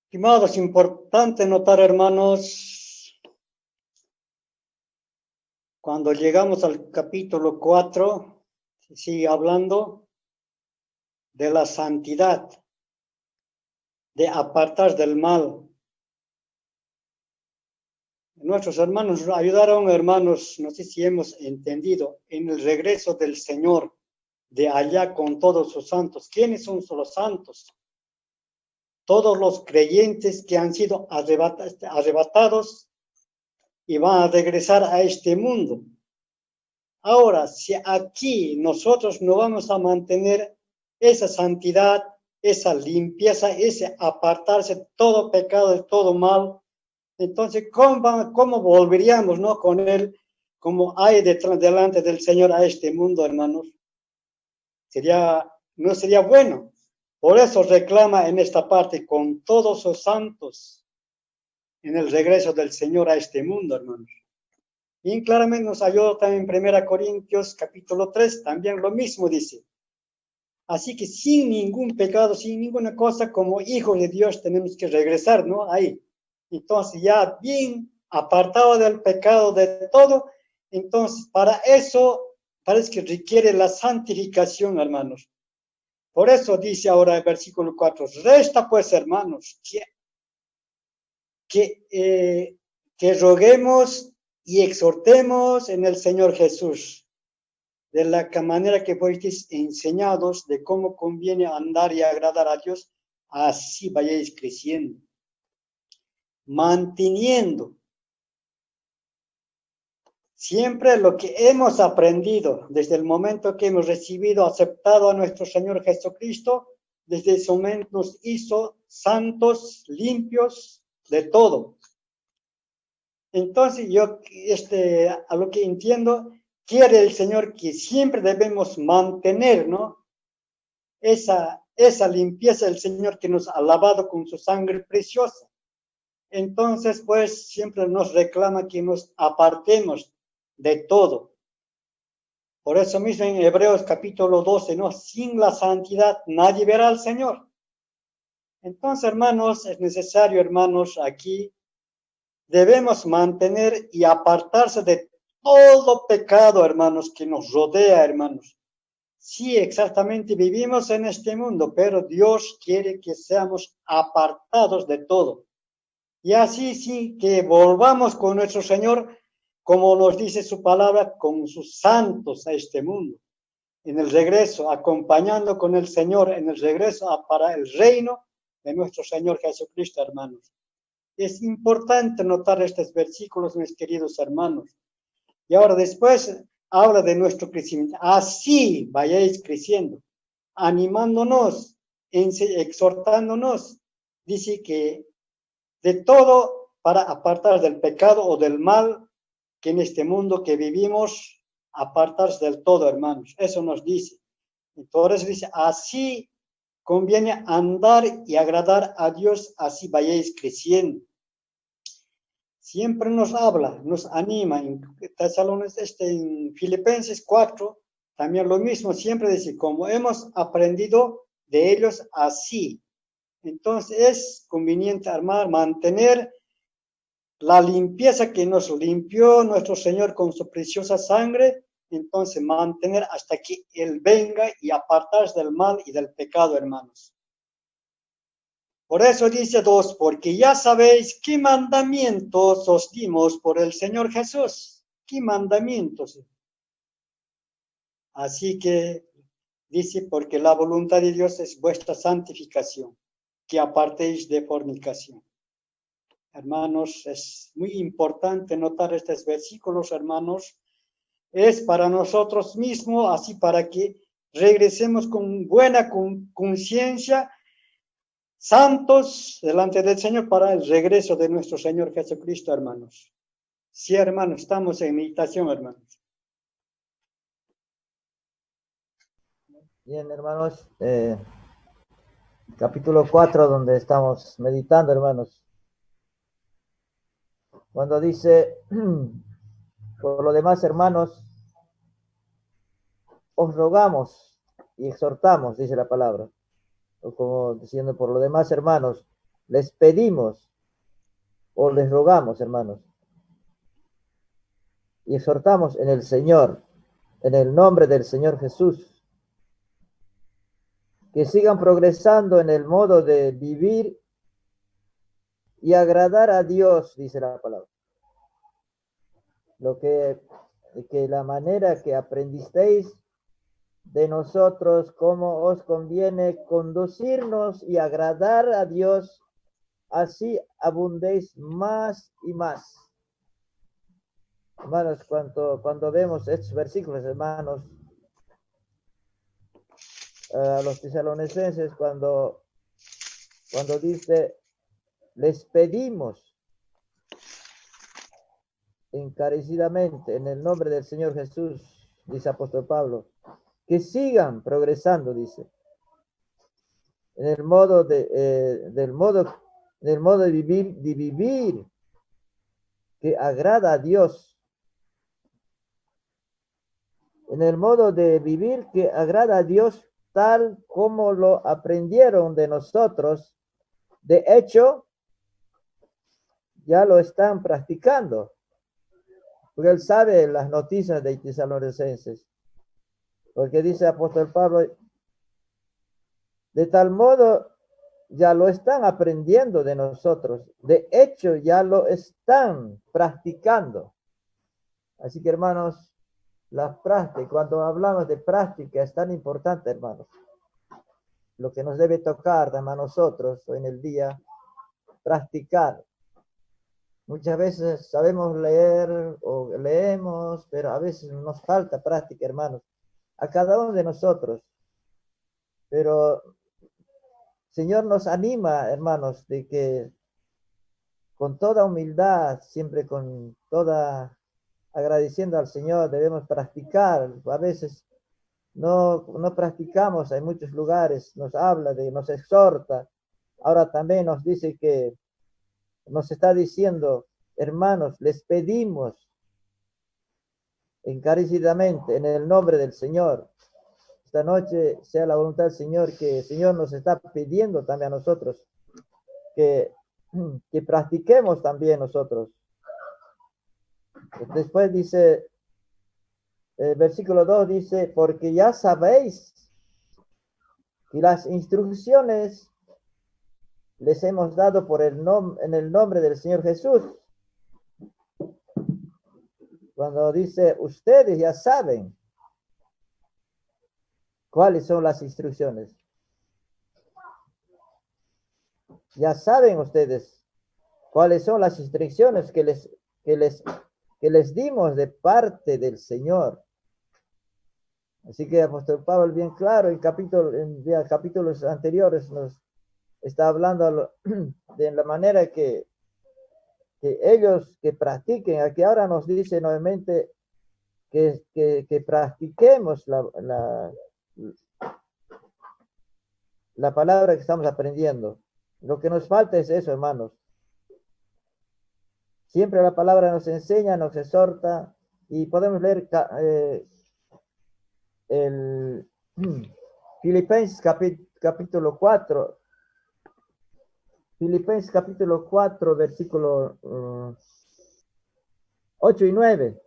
Estimados, es importante notar, hermanos, cuando llegamos al capítulo 4, sigue hablando de la santidad, de apartar del mal. Nuestros hermanos nos ayudaron, hermanos, no sé si hemos entendido, en el regreso del Señor de allá con todos sus santos. ¿Quiénes son los santos? Todos los creyentes que han sido arrebatados y van a regresar a este mundo. Ahora, si aquí nosotros no vamos a mantener esa santidad, esa limpieza, ese apartarse de todo pecado, de todo mal, entonces, ¿cómo volveríamos, no, con él, como hay delante del Señor a este mundo, hermanos? No sería bueno. Por eso reclama en esta parte con todos los santos en el regreso del Señor a este mundo, hermanos. Y claramente nos ayuda también en 1 Corintios capítulo 3, también lo mismo dice. Así que sin ningún pecado, sin ninguna cosa, como hijos de Dios tenemos que regresar, ¿no? Ahí. Entonces ya bien apartado del pecado de todo, entonces para eso parece que requiere la santificación, hermanos. Por eso dice ahora el versículo 4, resta pues, hermanos, que roguemos y exhortemos en el Señor Jesús, de la manera que fuisteis enseñados de cómo conviene andar y agradar a Dios, así vayáis creciendo, manteniendo siempre lo que hemos aprendido desde el momento que hemos recibido, aceptado a nuestro Señor Jesucristo. Desde ese momento nos hizo santos, limpios de todo. Entonces yo, a lo que entiendo, quiere el Señor que siempre debemos mantener, ¿no? Esa limpieza del Señor que nos ha lavado con su sangre preciosa. Entonces, pues, siempre nos reclama que nos apartemos de todo. Por eso mismo en Hebreos capítulo 12, ¿no? Sin la santidad nadie verá al Señor. Entonces, hermanos, es necesario, hermanos, aquí debemos mantener y apartarse de todo pecado, hermanos, que nos rodea, hermanos. Sí, exactamente, vivimos en este mundo, pero Dios quiere que seamos apartados de todo. Y así sí, que volvamos con nuestro Señor, como nos dice su palabra, con sus santos a este mundo. En el regreso, acompañando con el Señor, en el regreso para el reino de nuestro Señor Jesucristo, hermanos. Es importante notar estos versículos, mis queridos hermanos. Y ahora después habla de nuestro crecimiento. Así vayáis creciendo, animándonos, exhortándonos. Dice que de todo para apartar del pecado o del mal que en este mundo que vivimos, apartarse del todo, hermanos. Eso nos dice. Entonces dice, así conviene andar y agradar a Dios, así vayáis creciendo. Siempre nos habla, nos anima. En Filipenses 4, también lo mismo, siempre dice, como hemos aprendido de ellos, así. Entonces es conveniente mantener la limpieza que nos limpió nuestro Señor con su preciosa sangre, entonces mantener hasta que Él venga y apartarse del mal y del pecado, hermanos. Por eso dice 2, porque ya sabéis qué mandamientos os dimos por el Señor Jesús. ¿Qué mandamientos? Así que dice, porque la voluntad de Dios es vuestra santificación, que apartéis de fornicación. Hermanos, es muy importante notar estos versículos, hermanos. Es para nosotros mismos, así para que regresemos con buena conciencia, santos delante del Señor para el regreso de nuestro Señor Jesucristo, hermanos. Sí, hermanos, estamos en meditación, hermanos. Bien, hermanos, capítulo 4, donde estamos meditando, hermanos. Cuando dice, por lo demás, hermanos, os rogamos y exhortamos, dice la palabra. O como diciendo, por lo demás, hermanos, les pedimos o les rogamos, hermanos, y exhortamos en el Señor, en el nombre del Señor Jesús, que sigan progresando en el modo de vivir y agradar a Dios, dice la palabra. Que la manera que aprendisteis de nosotros, cómo os conviene conducirnos y agradar a Dios, así abundéis más y más. Hermanos, cuando vemos estos versículos, hermanos, a los tesalonicenses, cuando dice, les pedimos encarecidamente en el nombre del Señor Jesús, dice apóstol Pablo, que sigan progresando, dice, en el modo del modo de vivir que agrada a Dios, en el modo de vivir que agrada a Dios, tal como lo aprendieron de nosotros. De hecho, ya lo están practicando, porque él sabe las noticias de tesalonicenses, porque dice apóstol Pablo, de tal modo ya lo están aprendiendo de nosotros, de hecho ya lo están practicando. Así que hermanos, la práctica, cuando hablamos de práctica, es tan importante, hermanos. Lo que nos debe tocar a nosotros hoy en el día, practicar. Muchas veces sabemos leer o leemos, pero a veces nos falta práctica, hermanos, a cada uno de nosotros. Pero Señor nos anima, hermanos, de que con toda humildad, siempre con toda agradeciendo al Señor, debemos practicar. A veces no practicamos en muchos lugares, nos habla, nos exhorta. Ahora también nos dice que nos está diciendo, hermanos, les pedimos encarecidamente en el nombre del Señor. Esta noche sea la voluntad del Señor, que el Señor nos está pidiendo también a nosotros que practiquemos también nosotros. Después dice, versículo 2 dice, porque ya sabéis que las instrucciones les hemos dado en el nombre del Señor Jesús. Cuando dice, ustedes ya saben cuáles son las instrucciones. Ya saben ustedes cuáles son las instrucciones que les dimos de parte del Señor. Así que apóstol Pablo bien claro en capítulos anteriores nos está hablando de la manera que ellos que practiquen. Aquí ahora nos dice nuevamente que practiquemos la palabra que estamos aprendiendo. Lo que nos falta es eso, hermanos. Siempre la palabra nos enseña, nos exhorta, y podemos leer el Filipenses capítulo 4. Filipenses capítulo 4, versículo 8 y 9.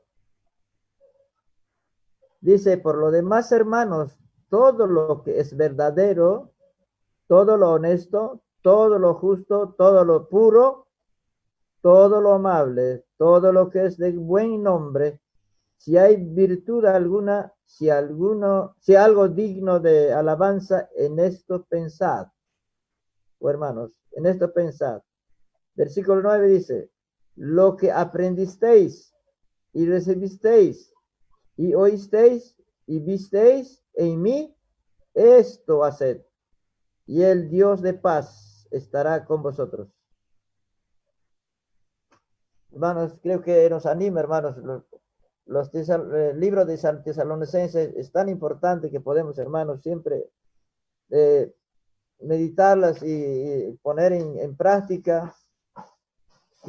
Dice, por lo demás, hermanos, todo lo que es verdadero, todo lo honesto, todo lo justo, todo lo puro, todo lo amable, todo lo que es de buen nombre, si hay virtud alguna, si algo digno de alabanza, en esto pensad. Hermanos, en esto pensad. Versículo 9 dice, lo que aprendisteis y recibisteis y oísteis y visteis en mí, esto haced, y el Dios de paz estará con vosotros. Hermanos, creo que nos anima, hermanos, los libros de San Tesalonicenses es tan importante que podemos, hermanos, siempre meditarlas y poner en práctica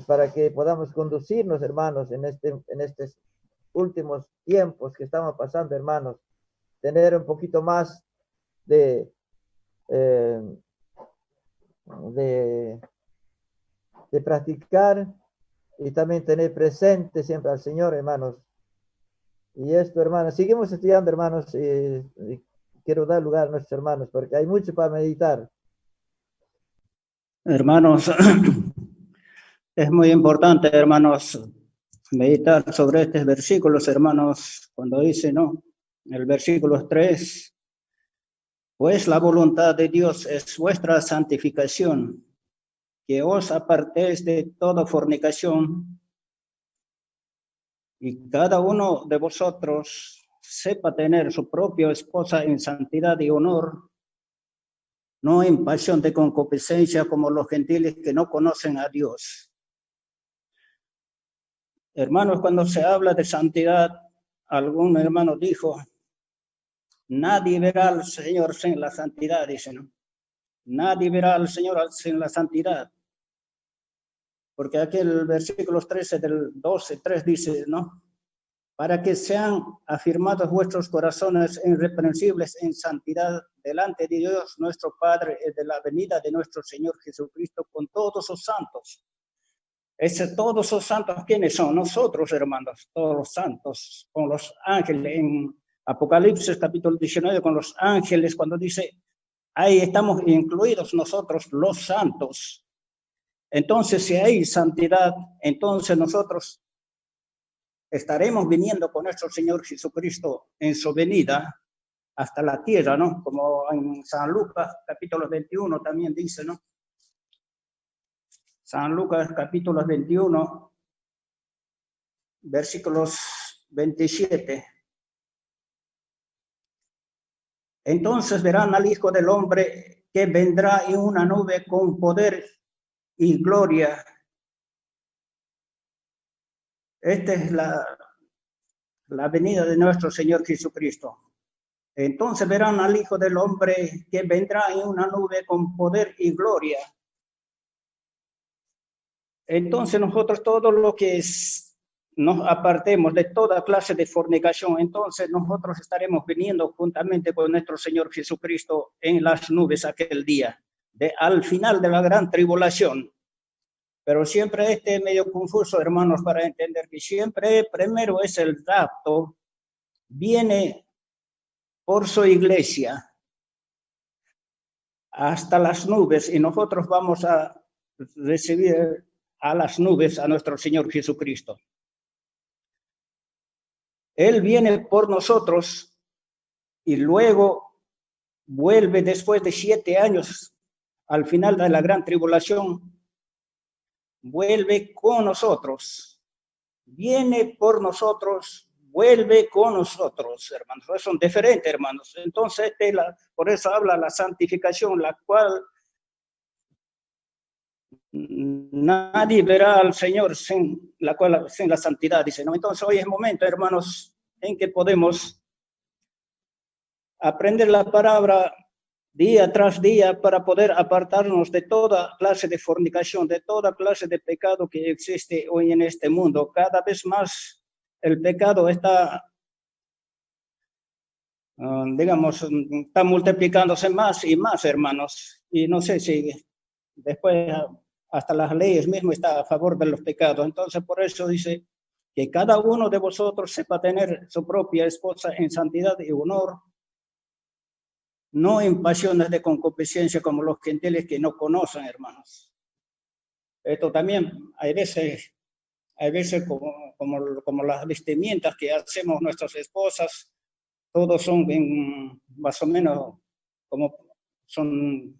para que podamos conducirnos, hermanos, en estos últimos tiempos que estamos pasando, hermanos, tener un poquito más de de practicar y también tener presente siempre al Señor, hermanos. Y esto, hermanos, seguimos estudiando, hermanos, y quiero dar lugar a nuestros hermanos porque hay mucho para meditar. Hermanos, es muy importante, hermanos, meditar sobre estos versículos, hermanos, cuando dice, ¿no? El versículo 3, pues la voluntad de Dios es vuestra santificación, que os apartéis de toda fornicación y cada uno de vosotros sepa tener su propia esposa en santidad y honor, no en pasión de concupiscencia como los gentiles que no conocen a Dios. Hermanos, cuando se habla de santidad, algún hermano dijo, nadie verá al Señor sin la santidad, dice, ¿no? Nadie verá al Señor sin la santidad. Porque aquí el versículo 13 del 12:3 dice, ¿no? Para que sean afirmados vuestros corazones irreprensibles en santidad delante de Dios nuestro Padre, de la venida de nuestro Señor Jesucristo con todos sus santos. Todos sus santos, ¿quiénes son? Nosotros, hermanos, todos los santos, con los ángeles, en Apocalipsis capítulo 19, con los ángeles, cuando dice, ahí estamos incluidos nosotros, los santos. Entonces, si hay santidad, entonces nosotros estaremos viniendo con nuestro Señor Jesucristo en su venida hasta la tierra, ¿no? Como en San Lucas, capítulo 21, también dice, ¿no? San Lucas, capítulo 21, versículos 27. Entonces verán al Hijo del Hombre que vendrá en una nube con poder y gloria. Esta es la venida de nuestro Señor Jesucristo. Entonces verán al Hijo del Hombre que vendrá en una nube con poder y gloria. Entonces nosotros todo lo que nos apartemos de toda clase de fornicación, entonces nosotros estaremos viniendo juntamente con nuestro Señor Jesucristo en las nubes aquel día, al final de la gran tribulación. Pero siempre este es medio confuso, hermanos, para entender que siempre primero es el rapto, viene por su iglesia hasta las nubes y nosotros vamos a recibir a las nubes a nuestro Señor Jesucristo. Él viene por nosotros y luego vuelve después de 7 años al final de la gran tribulación, vuelve con nosotros, viene por nosotros, vuelve con nosotros, hermanos. Son diferentes, hermanos. Entonces, por eso habla la santificación, la cual nadie verá al Señor sin la santidad, dice, ¿no? Entonces hoy es momento, hermanos, en que podemos aprender la palabra día tras día para poder apartarnos de toda clase de fornicación, de toda clase de pecado que existe hoy en este mundo. Cada vez más el pecado está, está multiplicándose más y más, hermanos. Y no sé si después hasta las leyes mismo están a favor de los pecados. Entonces, por eso dice que cada uno de vosotros sepa tener su propia esposa en santidad y honor, no en pasiones de concupiscencia como los gentiles que no conocen, hermanos. Esto también hay veces como las vestimentas que hacemos nuestras esposas, todos son más o menos como son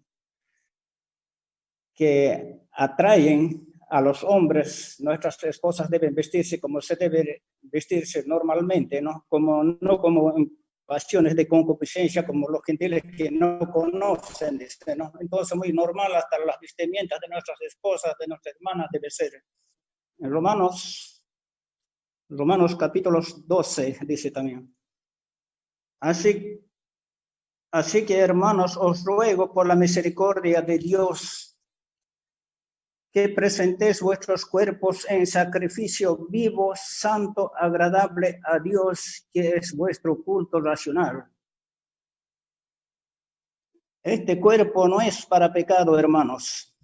que atraen a los hombres. Nuestras esposas deben vestirse como se debe vestirse normalmente, ¿no? No como en pasiones de concupiscencia como los gentiles que no conocen, ¿no? Entonces muy normal hasta las vestimentas de nuestras esposas, de nuestras hermanas debe ser. En Romanos capítulos 12 dice también. Así que hermanos, os ruego por la misericordia de Dios que presentéis vuestros cuerpos en sacrificio vivo, santo, agradable a Dios, que es vuestro culto racional. Este cuerpo no es para pecado, hermanos.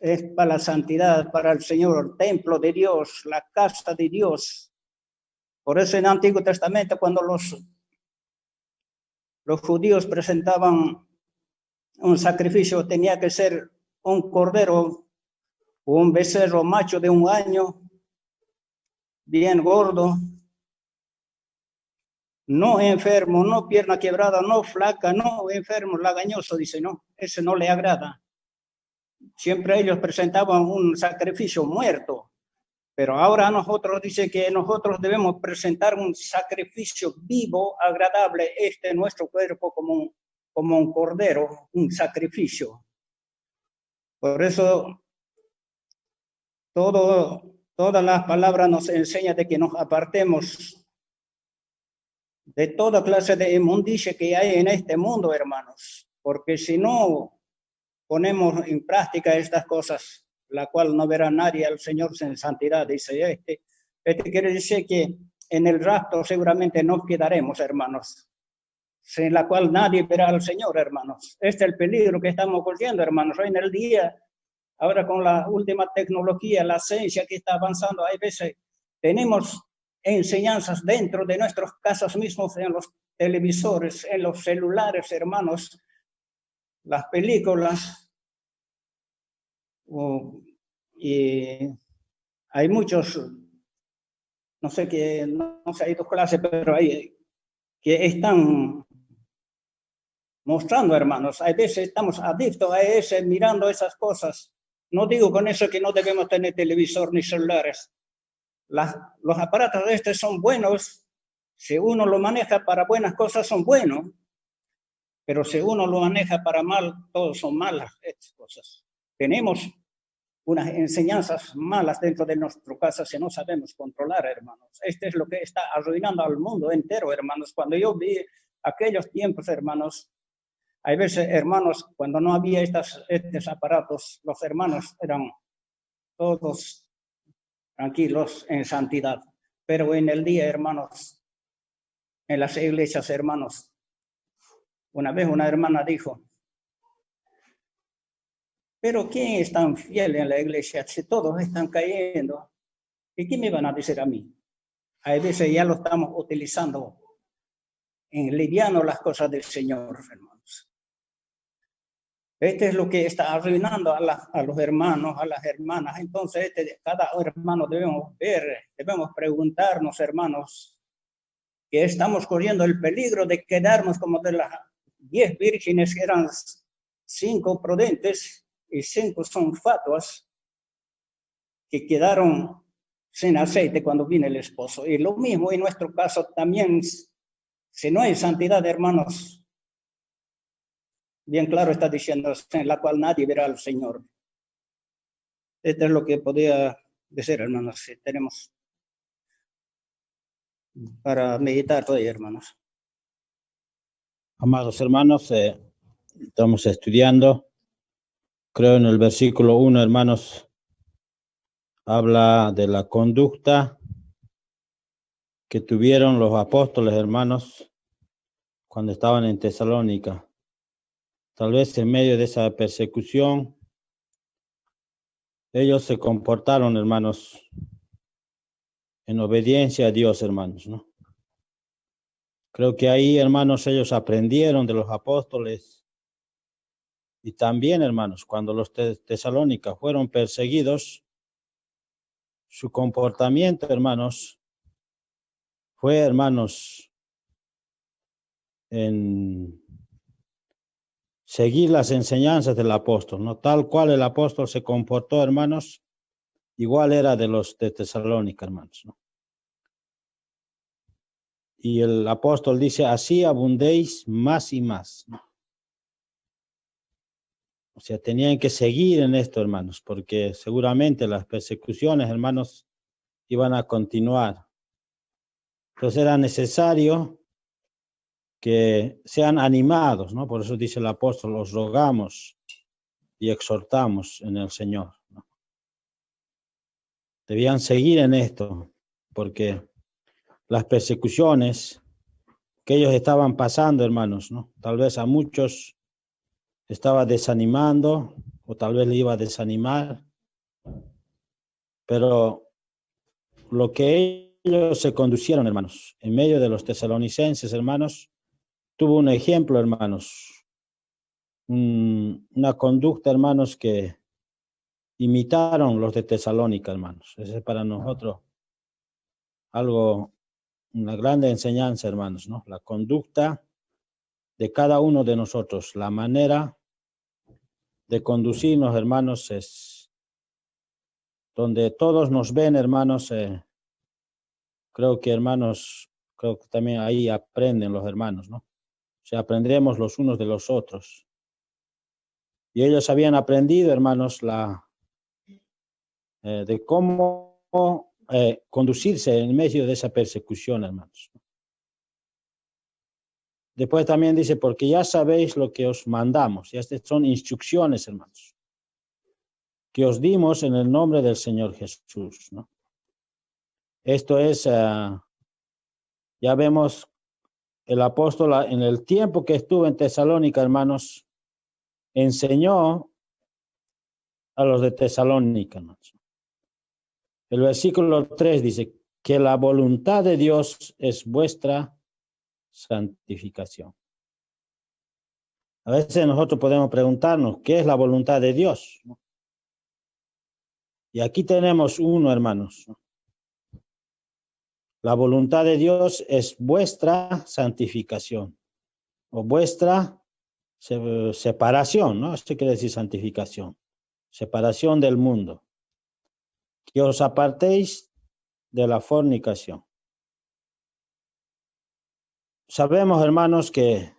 es para la santidad, para el Señor, el templo de Dios, la casa de Dios. Por eso en el Antiguo Testamento, cuando los judíos presentaban un sacrificio, tenía que ser un cordero o un becerro macho de 1 año, bien gordo, no enfermo, no pierna quebrada, no flaca, no enfermo, lagañoso, dice, no, ese no le agrada. Siempre ellos presentaban un sacrificio muerto, pero ahora nosotros dice que nosotros debemos presentar un sacrificio vivo, agradable, nuestro cuerpo como un cordero, un sacrificio. Por eso todas las palabras nos enseñan de que nos apartemos de toda clase de inmundicia que hay en este mundo, hermanos, porque si no ponemos en práctica estas cosas, la cual no verá nadie al Señor sin santidad, dice este quiere decir que en el rapto seguramente nos quedaremos, hermanos, sin la cual nadie verá al Señor, hermanos. Este es el peligro que estamos corriendo, hermanos. Hoy en el día, ahora con la última tecnología, la ciencia que está avanzando, hay veces tenemos enseñanzas dentro de nuestras casas mismos, en los televisores, en los celulares, hermanos, las películas, y hay muchos, no sé qué, no sé, hay 2 clases, pero hay que están mostrando, hermanos. A veces estamos adictos a ese, mirando esas cosas. No digo con eso que no debemos tener televisor ni celulares. Los aparatos estos son buenos. Si uno lo maneja para buenas cosas, son buenos. Pero si uno lo maneja para mal, todos son malas estas cosas. Tenemos unas enseñanzas malas dentro de nuestra casa si no sabemos controlar, hermanos. Este es lo que está arruinando al mundo entero, hermanos. Cuando yo vi aquellos tiempos, hermanos, hay veces, hermanos, cuando no había estos aparatos, los hermanos eran todos tranquilos en santidad. Pero en el día, hermanos, en las iglesias, hermanos, una vez una hermana dijo, pero ¿quién es tan fiel en la iglesia si todos están cayendo? ¿Y qué me van a decir a mí? A veces ya lo estamos utilizando en liviano las cosas del Señor, hermanos. Este es lo que está arruinando a los hermanos, a las hermanas. Entonces, cada hermano debemos ver, debemos preguntarnos, hermanos, que estamos corriendo el peligro de quedarnos como de las 10 vírgenes, que eran 5 prudentes y 5 son fatuas, que quedaron sin aceite cuando vino el esposo. Y lo mismo en nuestro caso también, si no hay santidad, hermanos, bien claro está diciendo, en la cual nadie verá al Señor. Esto es lo que podía decir, hermanos, si tenemos para meditar hoy, hermanos. Amados hermanos, estamos estudiando, creo en el versículo 1, hermanos, habla de la conducta que tuvieron los apóstoles, hermanos, cuando estaban en Tesalónica. Tal vez en medio de esa persecución, ellos se comportaron, hermanos, en obediencia a Dios, hermanos, ¿no? Creo que ahí, hermanos, ellos aprendieron de los apóstoles. Y también, hermanos, cuando los tesalónicas fueron perseguidos, su comportamiento, hermanos, fue, hermanos, en seguir las enseñanzas del apóstol, ¿no? Tal cual el apóstol se comportó, hermanos, igual era de los de Tesalónica, hermanos, ¿no? Y el apóstol dice, así abundéis más y más, ¿no? O sea, tenían que seguir en esto, hermanos, porque seguramente las persecuciones, hermanos, iban a continuar. Entonces era necesario que sean animados, ¿no? Por eso dice el apóstol, os rogamos y exhortamos en el Señor, ¿no? Debían seguir en esto, porque las persecuciones que ellos estaban pasando, hermanos, ¿no? Tal vez a muchos estaba desanimando o tal vez le iba a desanimar, pero lo que ellos se conducieron, hermanos, en medio de los tesalonicenses, hermanos, tuvo un ejemplo, hermanos, una conducta, hermanos, que imitaron los de Tesalónica, hermanos. Ese es para nosotros algo, una grande enseñanza, hermanos, ¿no? La conducta de cada uno de nosotros, la manera de conducirnos, hermanos, es donde todos nos ven, hermanos. Creo que, hermanos, creo que también ahí aprenden los hermanos, ¿no? O sea, aprendemos los unos de los otros. Y ellos habían aprendido, hermanos, de cómo conducirse en medio de esa persecución, hermanos. Después también dice, porque ya sabéis lo que os mandamos. Y estas son instrucciones, hermanos, que os dimos en el nombre del Señor Jesús, ¿no? Esto es, ya vemos el apóstol en el tiempo que estuvo en Tesalónica, hermanos, enseñó a los de Tesalónica, hermanos. El versículo 3 dice que la voluntad de Dios es vuestra santificación. A veces nosotros podemos preguntarnos, ¿qué es la voluntad de Dios? Y aquí tenemos uno, hermanos. La voluntad de Dios es vuestra santificación o vuestra separación, ¿no? Esto quiere decir santificación, separación del mundo. Que os apartéis de la fornicación. Sabemos, hermanos, que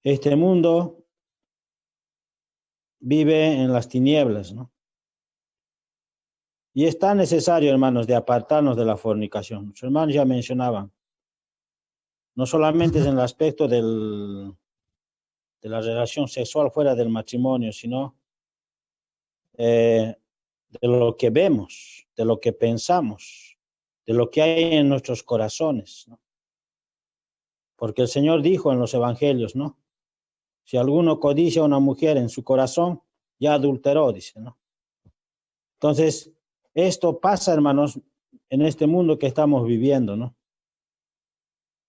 este mundo vive en las tinieblas, ¿no? Y es tan necesario, hermanos, de apartarnos de la fornicación. Los hermanos ya mencionaban, no solamente es en el aspecto de la relación sexual fuera del matrimonio, sino de lo que vemos, de lo que pensamos, de lo que hay en nuestros corazones, ¿no? Porque el Señor dijo en los evangelios, ¿no? Si alguno codicia a una mujer en su corazón, ya adulteró, dice, ¿no? Entonces, esto pasa, hermanos, en este mundo que estamos viviendo, ¿no?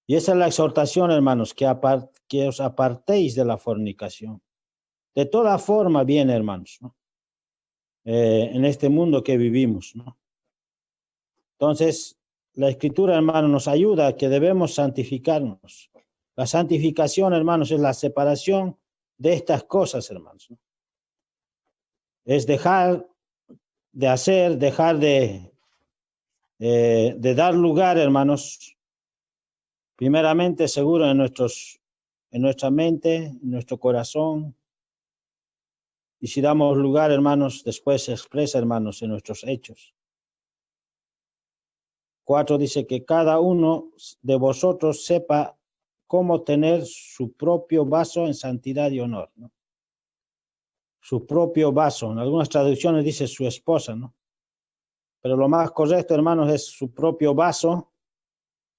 Y esa es la exhortación, hermanos, que os apartéis de la fornicación. De toda forma viene, hermanos, ¿no? En este mundo que vivimos, ¿no? Entonces, la Escritura, hermanos, nos ayuda a que debemos santificarnos. La santificación, hermanos, es la separación de estas cosas, hermanos, ¿no? Es dejar de hacer, dejar de dar lugar, hermanos, primeramente seguro en nuestra mente, en nuestro corazón. Y si damos lugar, hermanos, después se expresa, hermanos, en nuestros hechos. 4 dice que cada uno de vosotros sepa cómo tener su propio vaso en santidad y honor, ¿no? Su propio vaso. En algunas traducciones dice su esposa, ¿no? Pero lo más correcto, hermanos, es su propio vaso,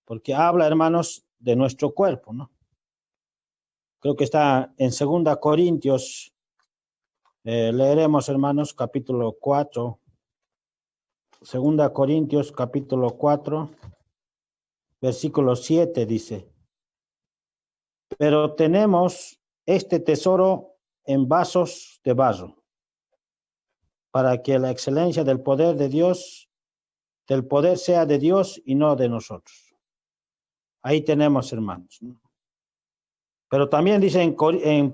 porque habla, hermanos, de nuestro cuerpo, ¿no? Creo que está en 2 Corintios, leeremos, hermanos, capítulo 4. 2 Corintios, capítulo 4, versículo 7 dice, pero tenemos este tesoro en vasos de barro, para que la excelencia del poder de Dios, del poder sea de Dios y no de nosotros. Ahí tenemos, hermanos, ¿no? Pero también dice en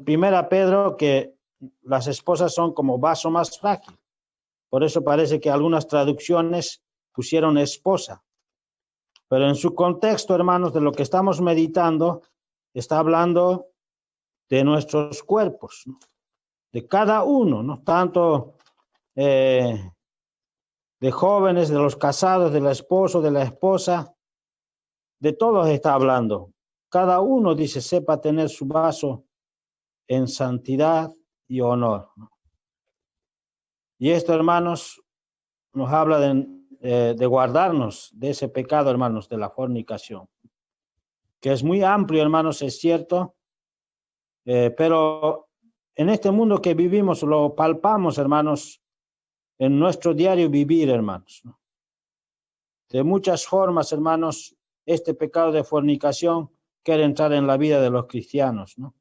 1 Pedro que las esposas son como vaso más frágil. Por eso parece que algunas traducciones pusieron esposa. Pero en su contexto, hermanos, de lo que estamos meditando, está hablando de nuestros cuerpos, ¿no? De cada uno, ¿no? Tanto de jóvenes, de los casados, del esposo, de la esposa, de todos está hablando. Cada uno, dice, sepa tener su vaso en santidad y honor, ¿no? Y esto, hermanos, nos habla de guardarnos de ese pecado, hermanos, de la fornicación, que es muy amplio, hermanos, es cierto, pero en este mundo que vivimos lo palpamos, hermanos, en nuestro diario vivir, hermanos, ¿no? De muchas formas, hermanos, este pecado de fornicación quiere entrar en la vida de los cristianos, ¿no?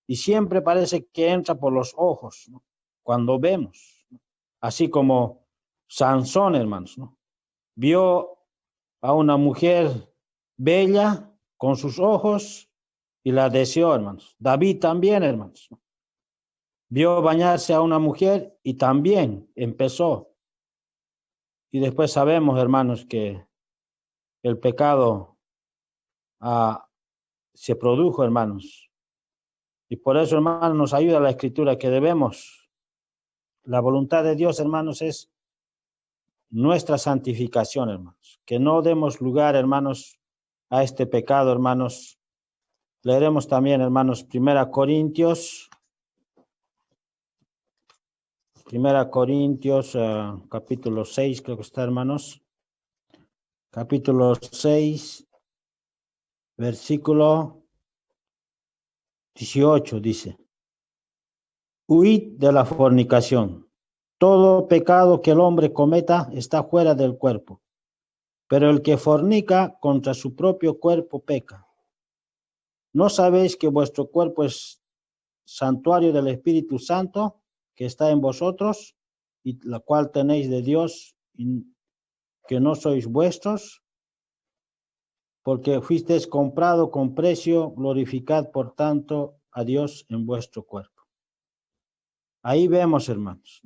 Y siempre parece que entra por los ojos, ¿no? Cuando vemos, ¿no? Así como Sansón, hermanos, ¿no? Vio a una mujer bella con sus ojos y la deseó, hermanos. David también, hermanos, ¿no? Vio bañarse a una mujer y también empezó. Y después sabemos, hermanos, que el pecado se produjo, hermanos. Y por eso, hermanos, nos ayuda la Escritura que debemos. La voluntad de Dios, hermanos, es nuestra santificación, hermanos. Que no demos lugar, hermanos, a este pecado, hermanos. Leeremos también, hermanos, 1 Corintios, capítulo 6, creo que está, hermanos. Capítulo 6, versículo 18, dice: huid de la fornicación. Todo pecado que el hombre cometa está fuera del cuerpo, pero el que fornica contra su propio cuerpo peca. ¿No sabéis que vuestro cuerpo es santuario del Espíritu Santo que está en vosotros, y la cual tenéis de Dios, y que no sois vuestros? Porque fuisteis comprado con precio, glorificad por tanto a Dios en vuestro cuerpo. Ahí vemos, hermanos,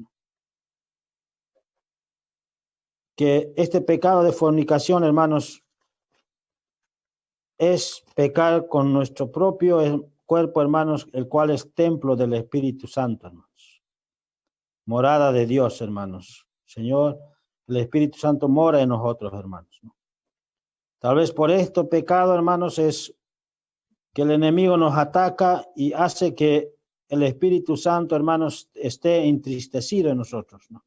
que este pecado de fornicación, hermanos, es pecar con nuestro propio cuerpo, hermanos, el cual es templo del Espíritu Santo, hermanos. Morada de Dios, hermanos. Señor, el Espíritu Santo mora en nosotros, hermanos, ¿no? Tal vez por esto pecado, hermanos, es que el enemigo nos ataca y hace que el Espíritu Santo, hermanos, esté entristecido en nosotros, ¿no?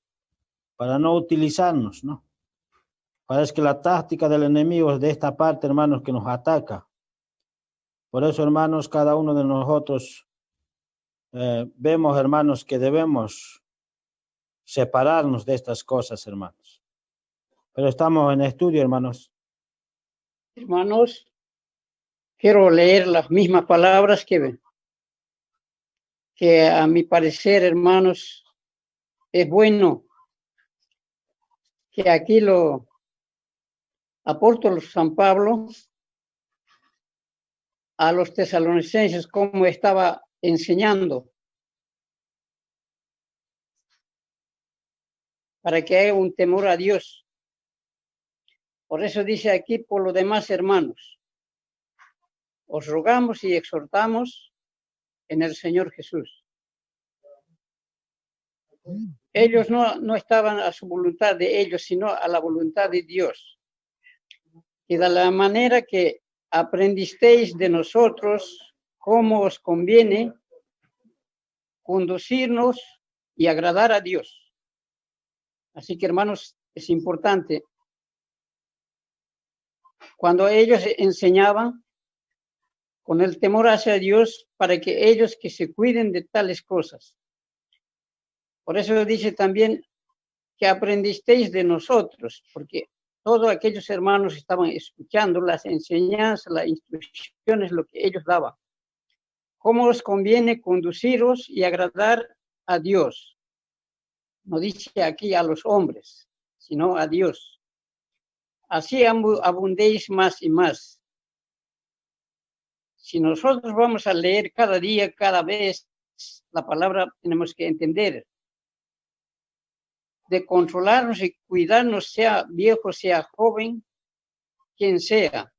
Para no utilizarnos, ¿no? Parece que la táctica del enemigo es de esta parte, hermanos, que nos ataca. Por eso, hermanos, cada uno de nosotros vemos, hermanos, que debemos separarnos de estas cosas, hermanos. Pero estamos en estudio, hermanos. Hermanos, quiero leer las mismas palabras que a mi parecer, hermanos, es bueno que aquí lo apóstol San Pablo a los tesalonicenses cómo estaba enseñando para que haya un temor a Dios. Por eso dice aquí: por lo demás, hermanos, os rogamos y exhortamos en el Señor Jesús. Ellos no estaban a su voluntad de ellos, sino a la voluntad de Dios. Y de la manera que aprendisteis de nosotros cómo os conviene conducirnos y agradar a Dios. Así que, hermanos, es importante. Cuando ellos enseñaban con el temor hacia Dios, para que ellos que se cuiden de tales cosas. Por eso dice también que aprendisteis de nosotros, porque todos aquellos hermanos estaban escuchando las enseñanzas, las instrucciones, lo que ellos daban. ¿Cómo os conviene conduciros y agradar a Dios? No dice aquí a los hombres, sino a Dios. Así abundéis más y más. Si nosotros vamos a leer cada día, cada vez, la palabra, tenemos que entender de controlarnos y cuidarnos, sea viejo, sea joven, quien sea.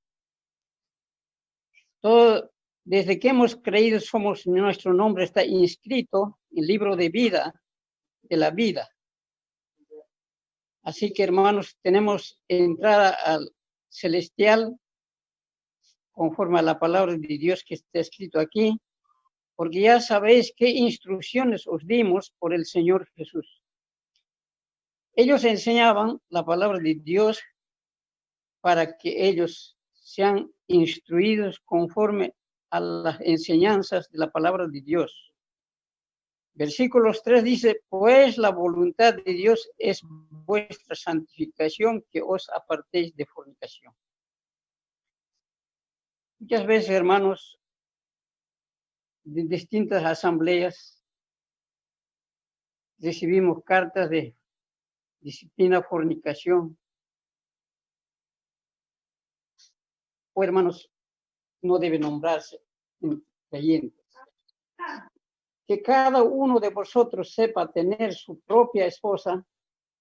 Todo, desde que hemos creído, nuestro nombre está inscrito en el libro de vida, de la vida. Así que, hermanos, tenemos entrada al celestial conforme a la palabra de Dios que está escrito aquí, porque ya sabéis qué instrucciones os dimos por el Señor Jesús. Ellos enseñaban la palabra de Dios para que ellos sean instruidos conforme a las enseñanzas de la palabra de Dios. Versículos 3 dice, pues la voluntad de Dios es vuestra santificación, que os apartéis de fornicación. Muchas veces, hermanos, de distintas asambleas, recibimos cartas de disciplina, fornicación. O hermanos, no debe nombrarse creyentes. Que cada uno de vosotros sepa tener su propia esposa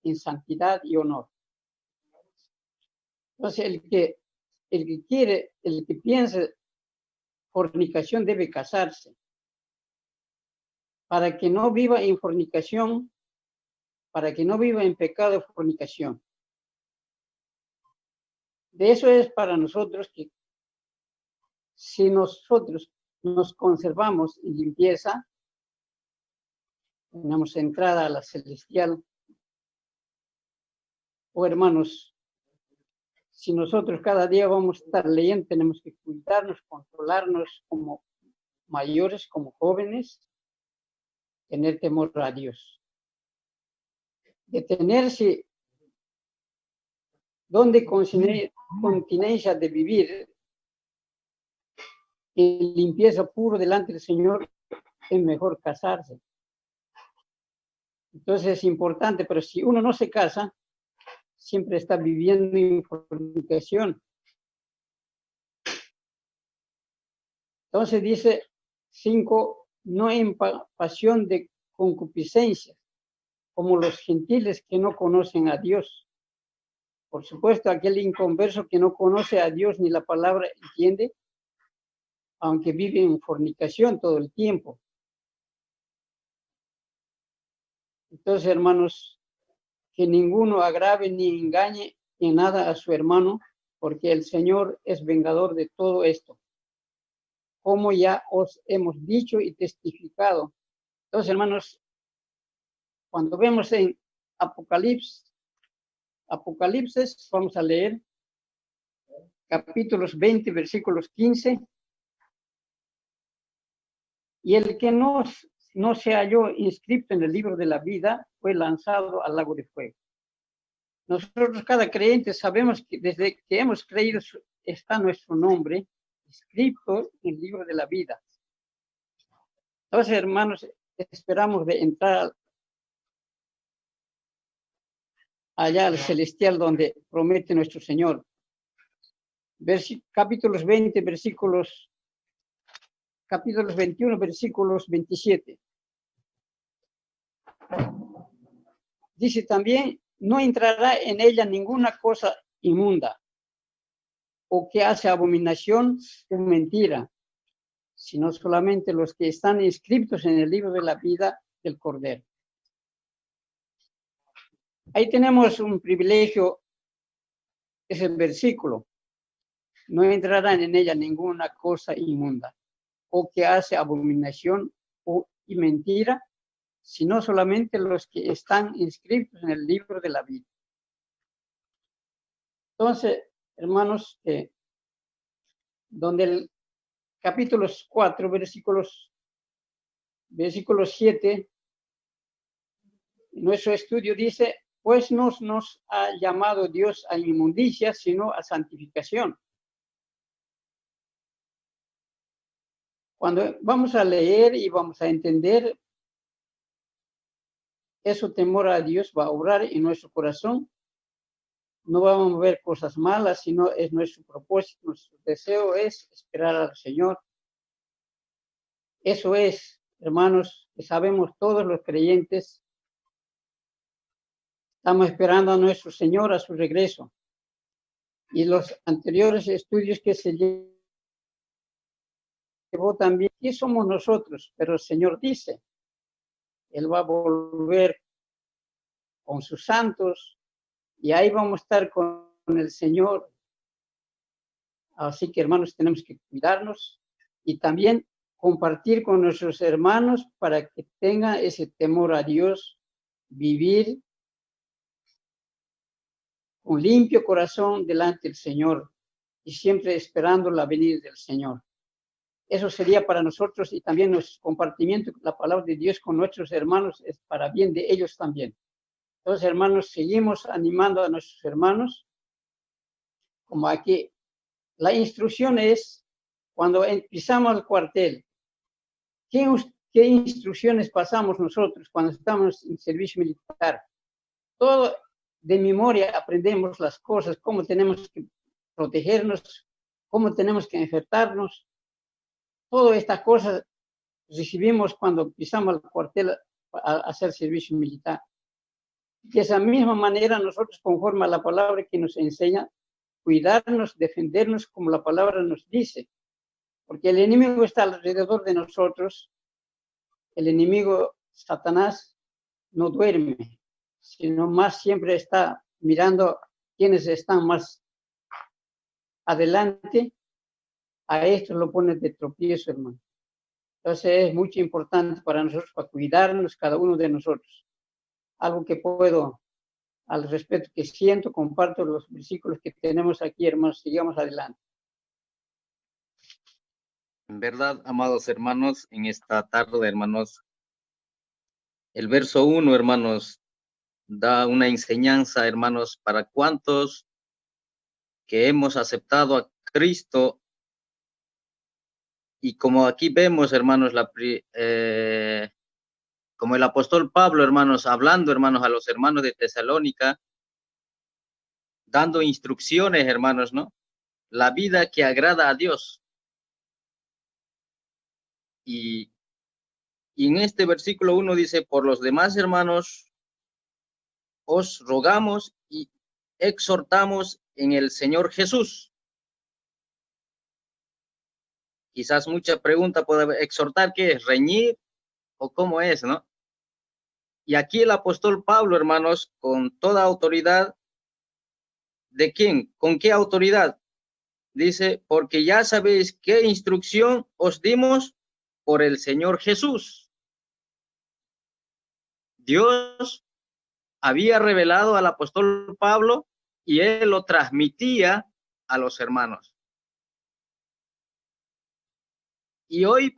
en santidad y honor. Entonces, el que piense fornicación debe casarse, para que no viva en fornicación, para que no viva en pecado de fornicación. De eso es para nosotros que si nosotros nos conservamos en limpieza, tenemos entrada a la celestial. O hermanos, si nosotros cada día vamos a estar leyendo, tenemos que cuidarnos, controlarnos como mayores, como jóvenes, tener temor a Dios. Detenerse donde continencia de vivir en limpieza puro delante del Señor, es mejor casarse. Entonces es importante, pero si uno no se casa, siempre está viviendo en fornicación. Entonces dice 5, no en pasión de concupiscencia, como los gentiles que no conocen a Dios. Por supuesto, aquel inconverso que no conoce a Dios ni la palabra entiende, aunque vive en fornicación todo el tiempo. Entonces, hermanos, que ninguno agrave ni engañe en nada a su hermano, porque el Señor es vengador de todo esto, como ya os hemos dicho y testificado. Entonces, hermanos, cuando vemos en Apocalipsis, vamos a leer capítulos 20, versículos 15. Y el que no se halló inscrito en el libro de la vida fue lanzado al lago de fuego. Nosotros, cada creyente, sabemos que desde que hemos creído está nuestro nombre escrito en el libro de la vida. Entonces, hermanos, esperamos de entrar allá al celestial donde promete nuestro Señor. Capítulos 20, capítulos 21, versículos 27. Dice también, no entrará en ella ninguna cosa inmunda o que hace abominación o mentira, sino solamente los que están inscritos en el libro de la vida del Cordero. Ahí tenemos un privilegio, ese versículo. No entrarán en ella ninguna cosa inmunda o que hace abominación y mentira, sino solamente los que están inscritos en el libro de la vida. Entonces, hermanos, donde el capítulo 4, versículos 7, nuestro estudio dice, pues no nos ha llamado Dios a inmundicia, sino a santificación. Cuando vamos a leer y vamos a entender, eso temor a Dios va a obrar en nuestro corazón. No vamos a ver cosas malas, sino es nuestro propósito, nuestro deseo es esperar al Señor. Eso es, hermanos, que sabemos todos los creyentes, estamos esperando a nuestro Señor a su regreso. Y los anteriores estudios que se llevó también, ¿qué somos nosotros? Pero el Señor dice, Él va a volver con sus santos y ahí vamos a estar con el Señor. Así que, hermanos, tenemos que cuidarnos y también compartir con nuestros hermanos para que tengan ese temor a Dios, vivir con limpio corazón delante del Señor y siempre esperando la venida del Señor. Eso sería para nosotros, y también nuestro compartimiento, la palabra de Dios con nuestros hermanos es para bien de ellos también. Entonces, hermanos, seguimos animando a nuestros hermanos, como aquí. La instrucción es, cuando pisamos el cuartel, ¿qué instrucciones pasamos nosotros cuando estamos en servicio militar? Todo de memoria aprendemos las cosas, cómo tenemos que protegernos, cómo tenemos que enfrentarnos. Todas estas cosas recibimos cuando pisamos el cuartel a hacer servicio militar. De esa misma manera, nosotros, conforme a la palabra que nos enseña, cuidarnos, defendernos como la palabra nos dice. Porque el enemigo está alrededor de nosotros. El enemigo, Satanás, no duerme, sino más siempre está mirando quiénes están más adelante. A esto lo pone de tropiezo, hermano. Entonces es muy importante para nosotros, para cuidarnos cada uno de nosotros. Algo que puedo, al respecto que siento, comparto los versículos que tenemos aquí, hermanos. Sigamos adelante. En verdad, amados hermanos, en esta tarde, hermanos, el verso 1, hermanos, da una enseñanza, hermanos, para cuantos que hemos aceptado a Cristo. Y como aquí vemos, hermanos, como el apóstol Pablo, hermanos, hablando, hermanos, a los hermanos de Tesalónica, dando instrucciones, hermanos, ¿no? La vida que agrada a Dios. Y en este versículo 1 dice, por los demás, hermanos, os rogamos y exhortamos en el Señor Jesús. Quizás mucha pregunta puede haber, ¿exhortar qué es? ¿Reñir? ¿O cómo es, no? Y aquí el apóstol Pablo, hermanos, con toda autoridad, ¿de quién? ¿Con qué autoridad? Dice, porque ya sabéis qué instrucción os dimos por el Señor Jesús. Dios había revelado al apóstol Pablo y él lo transmitía a los hermanos. Y hoy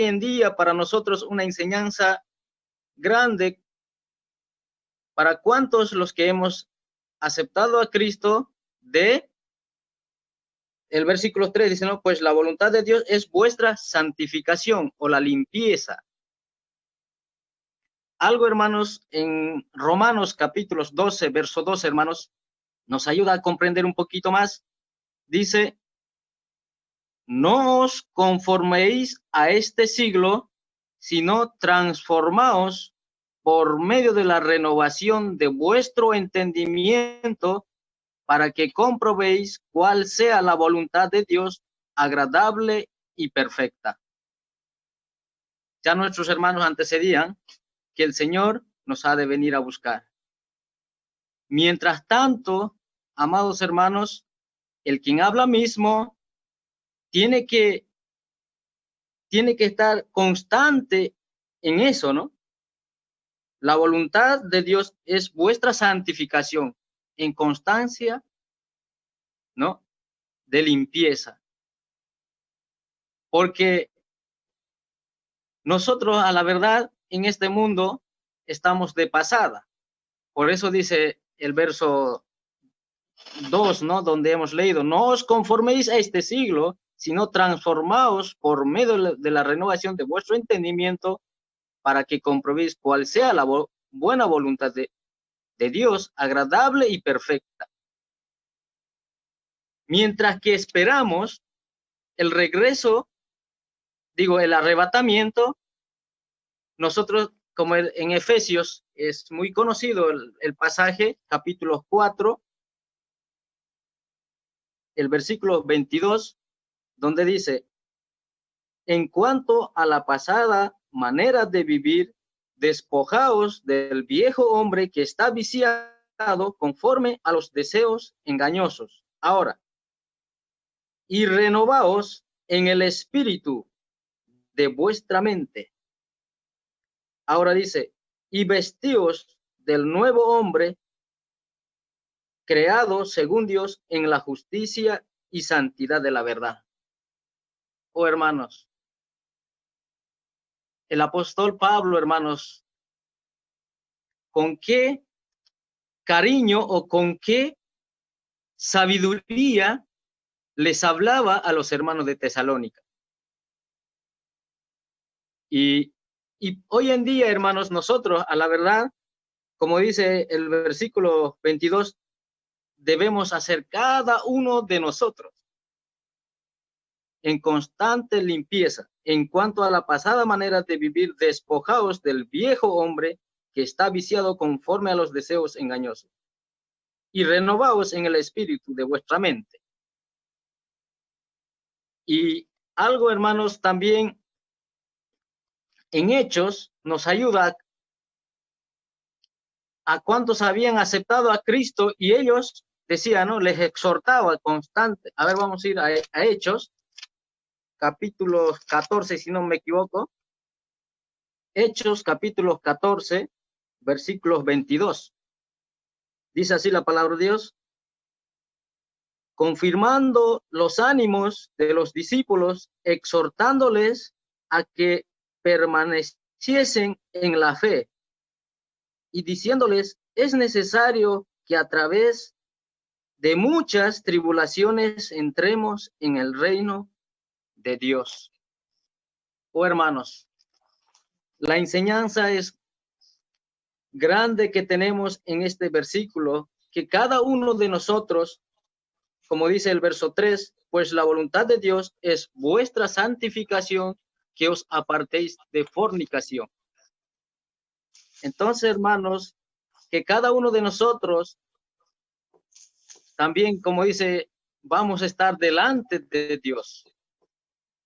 en día para nosotros una enseñanza grande para cuantos los que hemos aceptado a Cristo de el versículo 3 dice, no, pues la voluntad de Dios es vuestra santificación o la limpieza. Algo, hermanos, en Romanos capítulos 12, verso 12, hermanos, nos ayuda a comprender un poquito más. Dice, no os conforméis a este siglo, sino transformaos por medio de la renovación de vuestro entendimiento, para que comprobéis cuál sea la voluntad de Dios, agradable y perfecta. Ya nuestros hermanos antecedían que el Señor nos ha de venir a buscar. Mientras tanto, amados hermanos, el quien habla mismo tiene que estar constante en eso, ¿no? La voluntad de Dios es vuestra santificación en constancia, ¿no? De limpieza. Porque nosotros, a la verdad, en este mundo estamos de pasada. Por eso dice el verso 2, ¿no? Donde hemos leído, no os conforméis a este siglo, sino transformaos por medio de la renovación de vuestro entendimiento, para que comprobéis cuál sea la buena voluntad de Dios, agradable y perfecta. Mientras que esperamos el regreso, el arrebatamiento, nosotros, como en Efesios, es muy conocido el pasaje, capítulo 4, el versículo 22, donde dice, en cuanto a la pasada manera de vivir, despojaos del viejo hombre que está viciado conforme a los deseos engañosos. Ahora, y renovaos en el espíritu de vuestra mente. Ahora dice, y vestíos del nuevo hombre, creado según Dios en la justicia y santidad de la verdad. oh hermanos, el apóstol Pablo, hermanos, con qué cariño o con qué sabiduría les hablaba a los hermanos de Tesalónica. Y hoy en día, hermanos, nosotros, a la verdad, como dice el versículo 22, debemos hacer cada uno de nosotros en constante limpieza en cuanto a la pasada manera de vivir, despojaos del viejo hombre que está viciado conforme a los deseos engañosos, y renovaos en el espíritu de vuestra mente. Y algo, hermanos, también en Hechos nos ayuda a cuantos habían aceptado a Cristo, y ellos decían, ¿no? Les exhortaba constante. A ver, vamos a ir a Hechos, capítulo 14, si no me equivoco. Hechos, capítulo 14, versículos 22. Dice así la palabra de Dios: confirmando los ánimos de los discípulos, exhortándoles a que permaneciesen en la fe, y diciéndoles, es necesario que a través de muchas tribulaciones entremos en el reino de Dios. Oh hermanos, la enseñanza es grande que tenemos en este versículo, que cada uno de nosotros, como dice el verso 3, pues la voluntad de Dios es vuestra santificación, que os apartéis de fornicación. Entonces, hermanos, que cada uno de nosotros también, como dice, vamos a estar delante de Dios,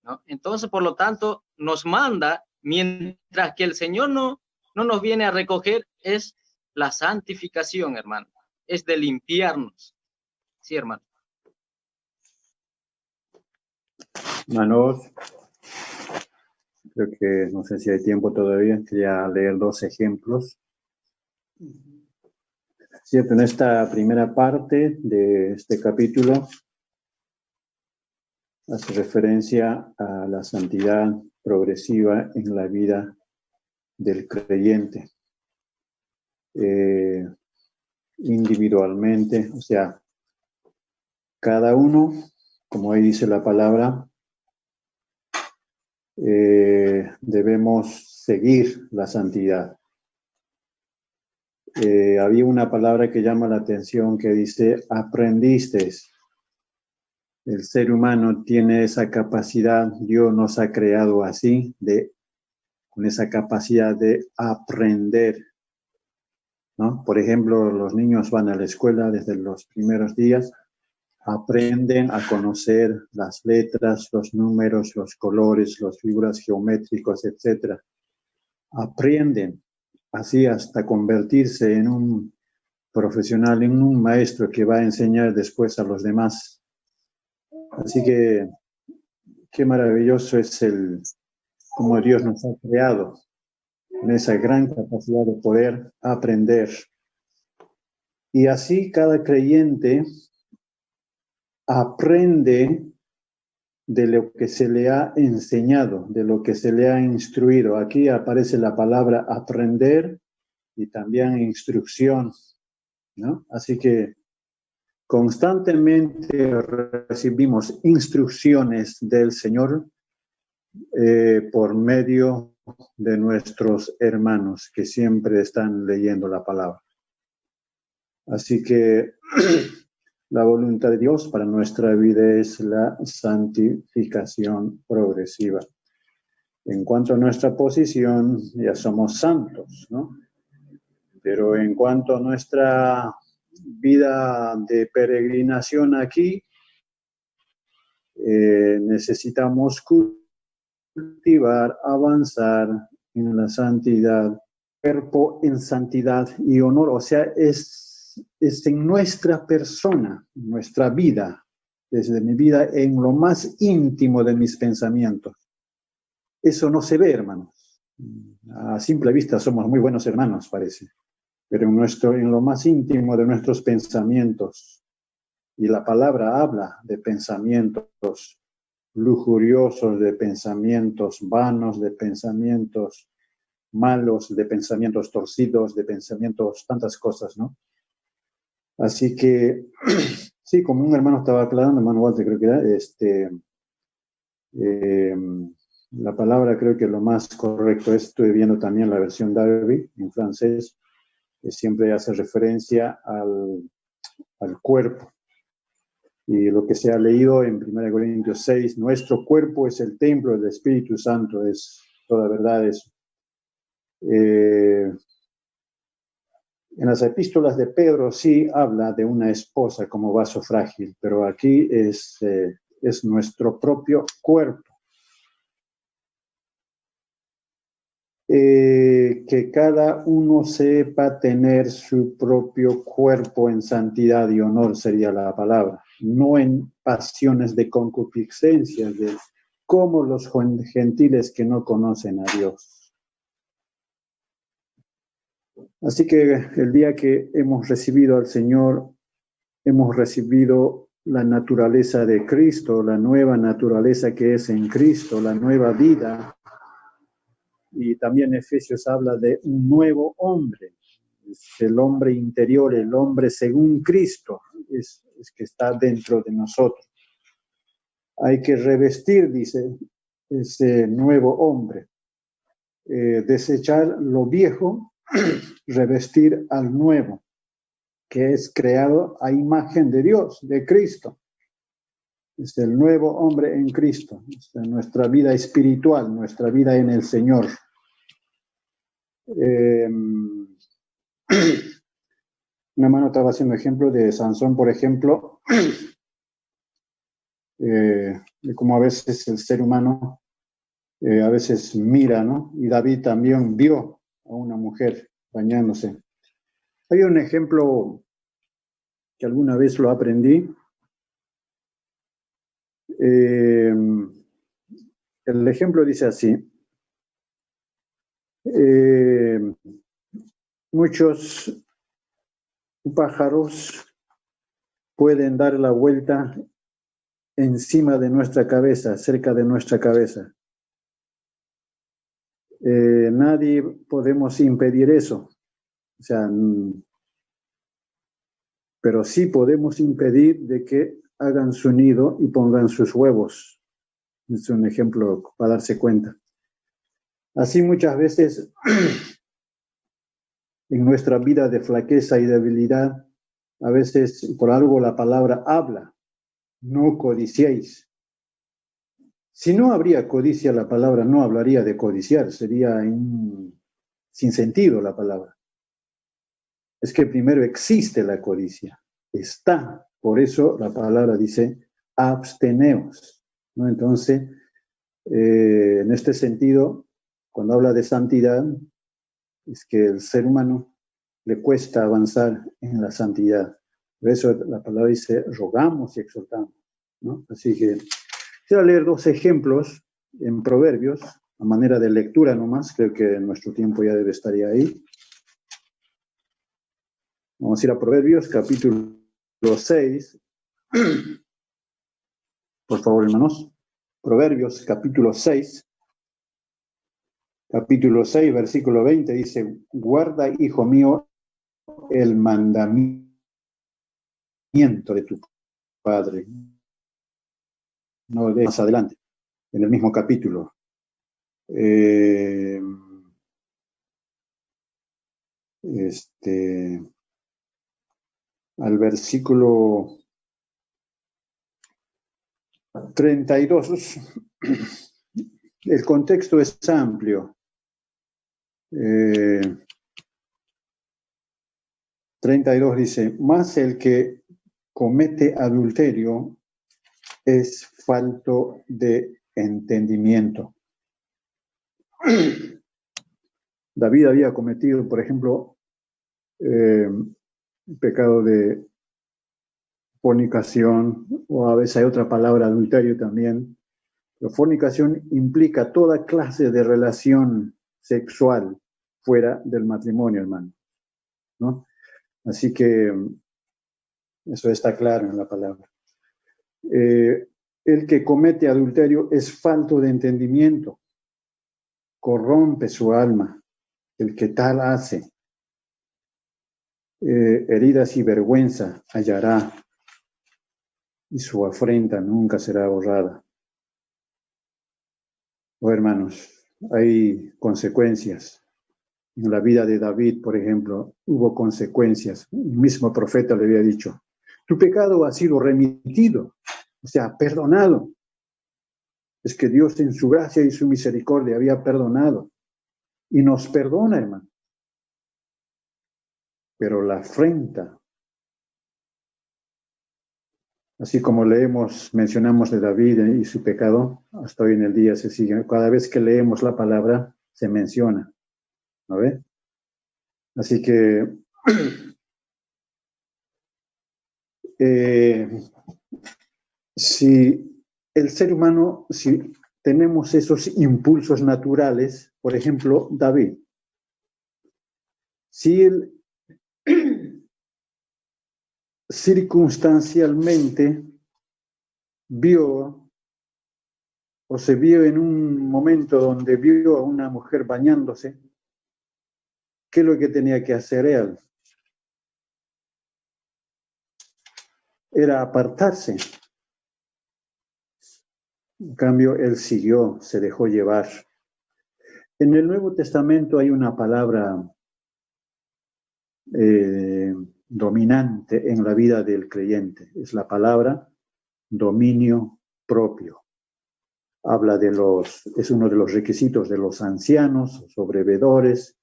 ¿no? Entonces, por lo tanto, nos manda, mientras que el Señor no nos viene a recoger, es la santificación, hermano, es de limpiarnos. Sí, hermano. Hermanos, creo que no sé si hay tiempo todavía, quería leer 2 ejemplos. Cierto, en esta primera parte de este capítulo hace referencia a la santidad progresiva en la vida del creyente. Individualmente, o sea, cada uno, como ahí dice la palabra, debemos seguir la santidad. Había una palabra que llama la atención que dice, aprendisteis. El ser humano tiene esa capacidad, Dios nos ha creado así, con esa capacidad de aprender, ¿no? Por ejemplo, los niños van a la escuela desde los primeros días, aprenden a conocer las letras, los números, los colores, las figuras geométricas, etc. Aprenden así hasta convertirse en un profesional, en un maestro que va a enseñar después a los demás. Así que qué maravilloso es cómo Dios nos ha creado, en esa gran capacidad de poder aprender. Y así cada creyente aprende de lo que se le ha enseñado, de lo que se le ha instruido. Aquí aparece la palabra aprender y también instrucción, ¿no? Así que constantemente recibimos instrucciones del Señor por medio de nuestros hermanos que siempre están leyendo la palabra. Así que la voluntad de Dios para nuestra vida es la santificación progresiva. En cuanto a nuestra posición, ya somos santos, ¿no? Pero en cuanto a nuestra vida de peregrinación aquí, necesitamos cultivar, avanzar en la santidad, cuerpo en santidad y honor, o sea, es en nuestra persona, en nuestra vida, desde mi vida, en lo más íntimo de mis pensamientos. Eso no se ve, hermanos. A simple vista somos muy buenos hermanos, parece. Pero en lo más íntimo de nuestros pensamientos, y la palabra habla de pensamientos, lujuriosos, de pensamientos vanos, de pensamientos malos, de pensamientos torcidos, de pensamientos, tantas cosas, ¿no? Así que, sí, como un hermano estaba aclarando, hermano Walter, creo que era, la palabra creo que lo más correcto es, estoy viendo también la versión Darby en francés, que siempre hace referencia al cuerpo. Y lo que se ha leído en 1 Corintios 6, nuestro cuerpo es el templo del Espíritu Santo, es toda verdad eso. En las epístolas de Pedro sí habla de una esposa como vaso frágil, pero aquí es nuestro propio cuerpo. Que cada uno sepa tener su propio cuerpo en santidad y honor sería la palabra, no en pasiones de concupiscencia, como los gentiles que no conocen a Dios. Así que el día que hemos recibido al Señor, hemos recibido la naturaleza de Cristo, la nueva naturaleza que es en Cristo, la nueva vida. Y también Efesios habla de un nuevo hombre, es el hombre interior, el hombre según Cristo, es que está dentro de nosotros. Hay que revestir, dice, ese nuevo hombre, desechar lo viejo, revestir al nuevo, que es creado a imagen de Dios, de Cristo. Es el nuevo hombre en Cristo, es nuestra vida espiritual, nuestra vida en el Señor. Un hermano estaba haciendo ejemplo de Sansón, por ejemplo, de cómo a veces el ser humano a veces mira, ¿no? Y David también vio a una mujer bañándose. Hay un ejemplo que alguna vez lo aprendí. El ejemplo dice así. Muchos pájaros pueden dar la vuelta encima de nuestra cabeza, cerca de nuestra cabeza. Nadie podemos impedir eso. O sea, pero sí podemos impedir de que hagan su nido y pongan sus huevos. Es un ejemplo para darse cuenta. Así muchas veces en nuestra vida de flaqueza y debilidad, a veces por algo la palabra habla, no codiciéis. Si no habría codicia, la palabra no hablaría de codiciar, sería sin sentido la palabra. Es que primero existe la codicia, está, por eso la palabra dice absteneos, ¿no? Entonces, en este sentido, cuando habla de santidad, es que el ser humano le cuesta avanzar en la santidad. Por eso la palabra dice rogamos y exhortamos, ¿no? Así que quiero leer dos ejemplos en Proverbios, a manera de lectura nomás, creo que nuestro tiempo ya debe estar ahí. Vamos a ir a Proverbios, capítulo 6. Por favor, hermanos. Proverbios, capítulo 6. Capítulo 6, versículo 20, dice, guarda, hijo mío, el mandamiento de tu padre. No, de más adelante, en el mismo capítulo. Al versículo 32, el contexto es amplio. 32 dice, mas el que comete adulterio es falto de entendimiento. David había cometido, por ejemplo, pecado de fornicación, o a veces hay otra palabra, adulterio también. La fornicación implica toda clase de relación sexual fuera del matrimonio, hermano, ¿no? Así que eso está claro en la palabra. El que comete adulterio es falto de entendimiento, corrompe su alma. El que tal hace, heridas y vergüenza hallará, y su afrenta nunca será borrada. Oh, hermanos, hay consecuencias. En la vida de David, por ejemplo, hubo consecuencias. El mismo profeta le había dicho, tu pecado ha sido remitido, o sea, perdonado. Es que Dios en su gracia y su misericordia había perdonado. Y nos perdona, hermano. Pero la afrenta, así como mencionamos de David y su pecado, hasta hoy en el día se sigue. Cada vez que leemos la palabra, se menciona. ¿No ve? Así que si el ser humano, si tenemos esos impulsos naturales, por ejemplo, David, si él circunstancialmente vio o se vio en un momento donde vio a una mujer bañándose, ¿qué es lo que tenía que hacer él? Era apartarse. En cambio, él siguió, se dejó llevar. En el Nuevo Testamento hay una palabra dominante en la vida del creyente. Es la palabra dominio propio. Habla es uno de los requisitos de los ancianos, sobrevedores,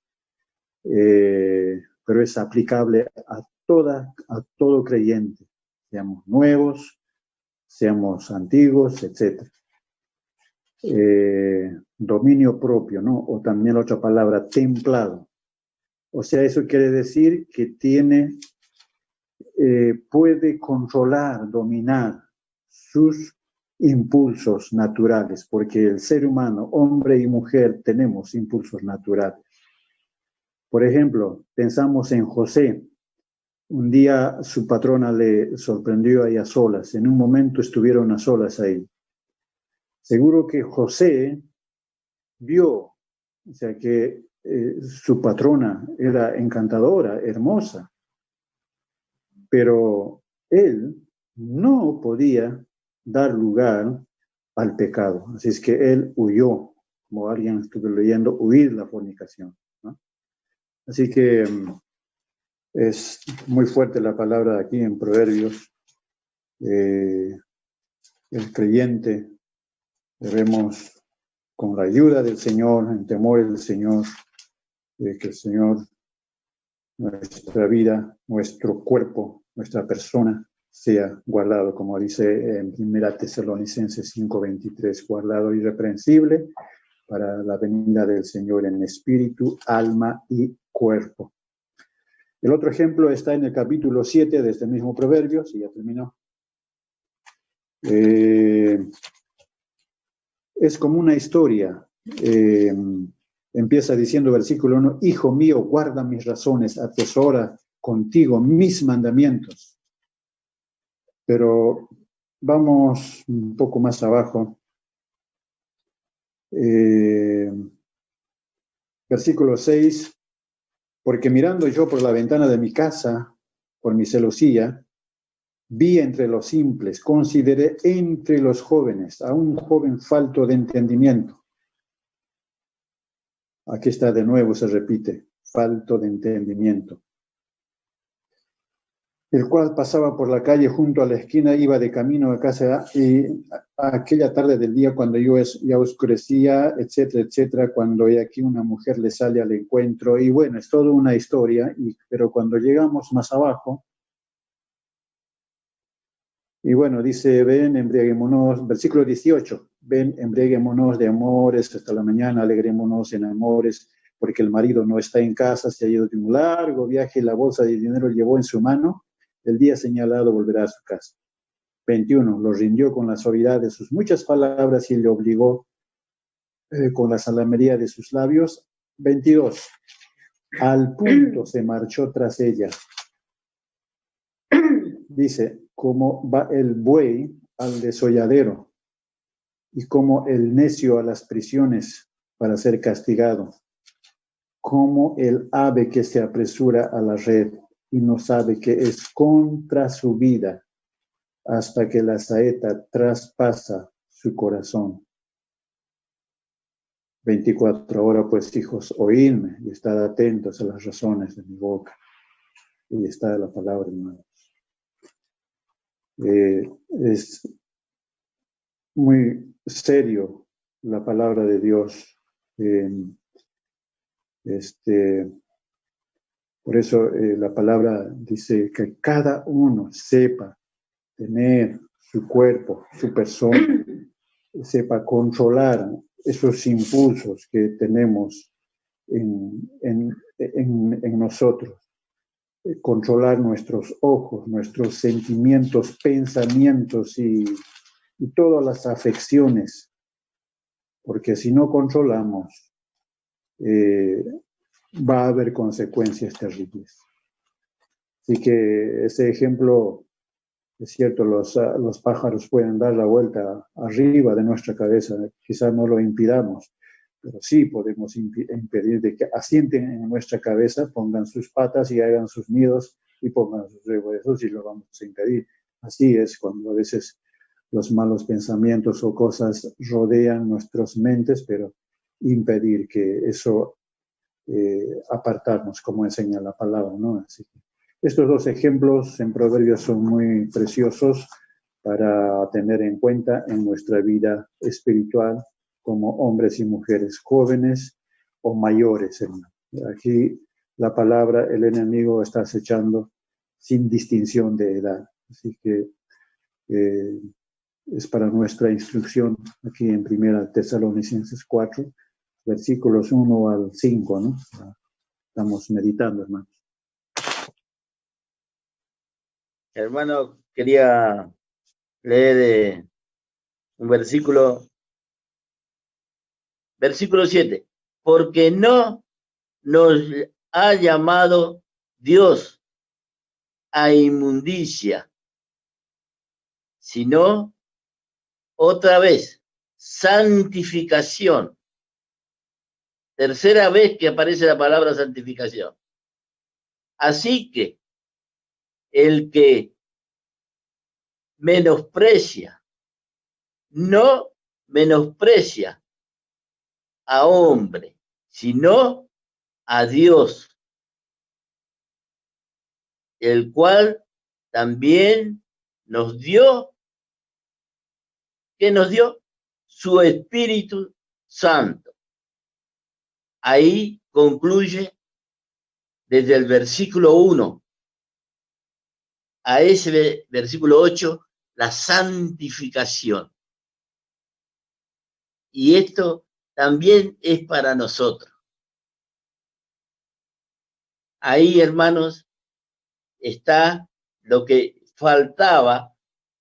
pero es aplicable a todo creyente, seamos nuevos, seamos antiguos, etc. Dominio propio, ¿no? O también la otra palabra, templado. O sea, eso quiere decir que puede controlar, dominar sus impulsos naturales, porque el ser humano, hombre y mujer, tenemos impulsos naturales. Por ejemplo, pensamos en José. Un día su patrona le sorprendió ahí a solas. En un momento estuvieron a solas ahí. Seguro que José vio, o sea, que su patrona era encantadora, hermosa, pero él no podía dar lugar al pecado. Así es que él huyó, como alguien estuvo leyendo, huir la fornicación, ¿no? Así que es muy fuerte la palabra aquí en Proverbios. El creyente debemos, con la ayuda del Señor, en temor del Señor, que el Señor, nuestra vida, nuestro cuerpo, nuestra persona, sea guardado, como dice en 1 Tesalonicenses 5:23, guardado irreprensible para la venida del Señor en espíritu, alma y cuerpo. El otro ejemplo está en el capítulo 7 de este mismo Proverbios, y ya terminó. Es como una historia. Empieza diciendo versículo 1, Hijo mío, guarda mis razones, atesora contigo mis mandamientos. Pero vamos un poco más abajo. Versículo 6, porque mirando yo por la ventana de mi casa, por mi celosía, vi entre los simples, consideré entre los jóvenes a un joven falto de entendimiento. Aquí está de nuevo, se repite, falto de entendimiento. El cual pasaba por la calle junto a la esquina, iba de camino a casa, y aquella tarde del día cuando ya oscurecía, etcétera, etcétera, cuando aquí una mujer le sale al encuentro, y bueno, es toda una historia, pero cuando llegamos más abajo, y bueno, dice, ven, embriaguémonos, versículo 18, ven, embriaguémonos de amores hasta la mañana, alegrémonos en amores, porque el marido no está en casa, se ha ido de un largo viaje, la bolsa de dinero llevó en su mano, el día señalado volverá a su casa. 21, lo rindió con la suavidad de sus muchas palabras y le obligó con la salamería de sus labios. 22, al punto se marchó tras ella. Dice, como va el buey al desolladero, y como el necio a las prisiones para ser castigado, como el ave que se apresura a la red y no sabe que es contra su vida hasta que la saeta traspasa su corazón. 24 Ahora pues, hijos, oídme y estad atentos a las razones de mi boca. Y está la palabra, hermanos. Es muy serio la palabra de Dios. Por eso la palabra dice que cada uno sepa tener su cuerpo, su persona, sepa controlar esos impulsos que tenemos en nosotros, controlar nuestros ojos, nuestros sentimientos, pensamientos y todas las afecciones, porque si no controlamos, va a haber consecuencias terribles. Así que ese ejemplo, es cierto, los pájaros pueden dar la vuelta arriba de nuestra cabeza, quizás no lo impidamos, pero sí podemos impedir de que asienten en nuestra cabeza, pongan sus patas y hagan sus nidos y pongan sus huevos, y lo vamos a impedir. Así es cuando a veces los malos pensamientos o cosas rodean nuestras mentes, pero impedir que eso apartarnos, como enseña la palabra, ¿no? Así que estos dos ejemplos en Proverbios son muy preciosos para tener en cuenta en nuestra vida espiritual como hombres y mujeres jóvenes o mayores, hermano. Aquí la palabra, el enemigo está acechando sin distinción de edad. Así que es para nuestra instrucción aquí en 1 Tesalonicenses 4, versículos 1 al 5, ¿no? Estamos meditando, hermanos. Hermano, quería leer un versículo 7. Porque no nos ha llamado Dios a inmundicia, sino otra vez, santificación. Tercera vez que aparece la palabra santificación. Así que el que menosprecia, no menosprecia a hombre, sino a Dios, el cual también nos dio, ¿qué nos dio? Su Espíritu Santo. Ahí concluye desde el versículo 1 a ese versículo 8, la santificación. Y esto también es para nosotros. Ahí, hermanos, está lo que faltaba,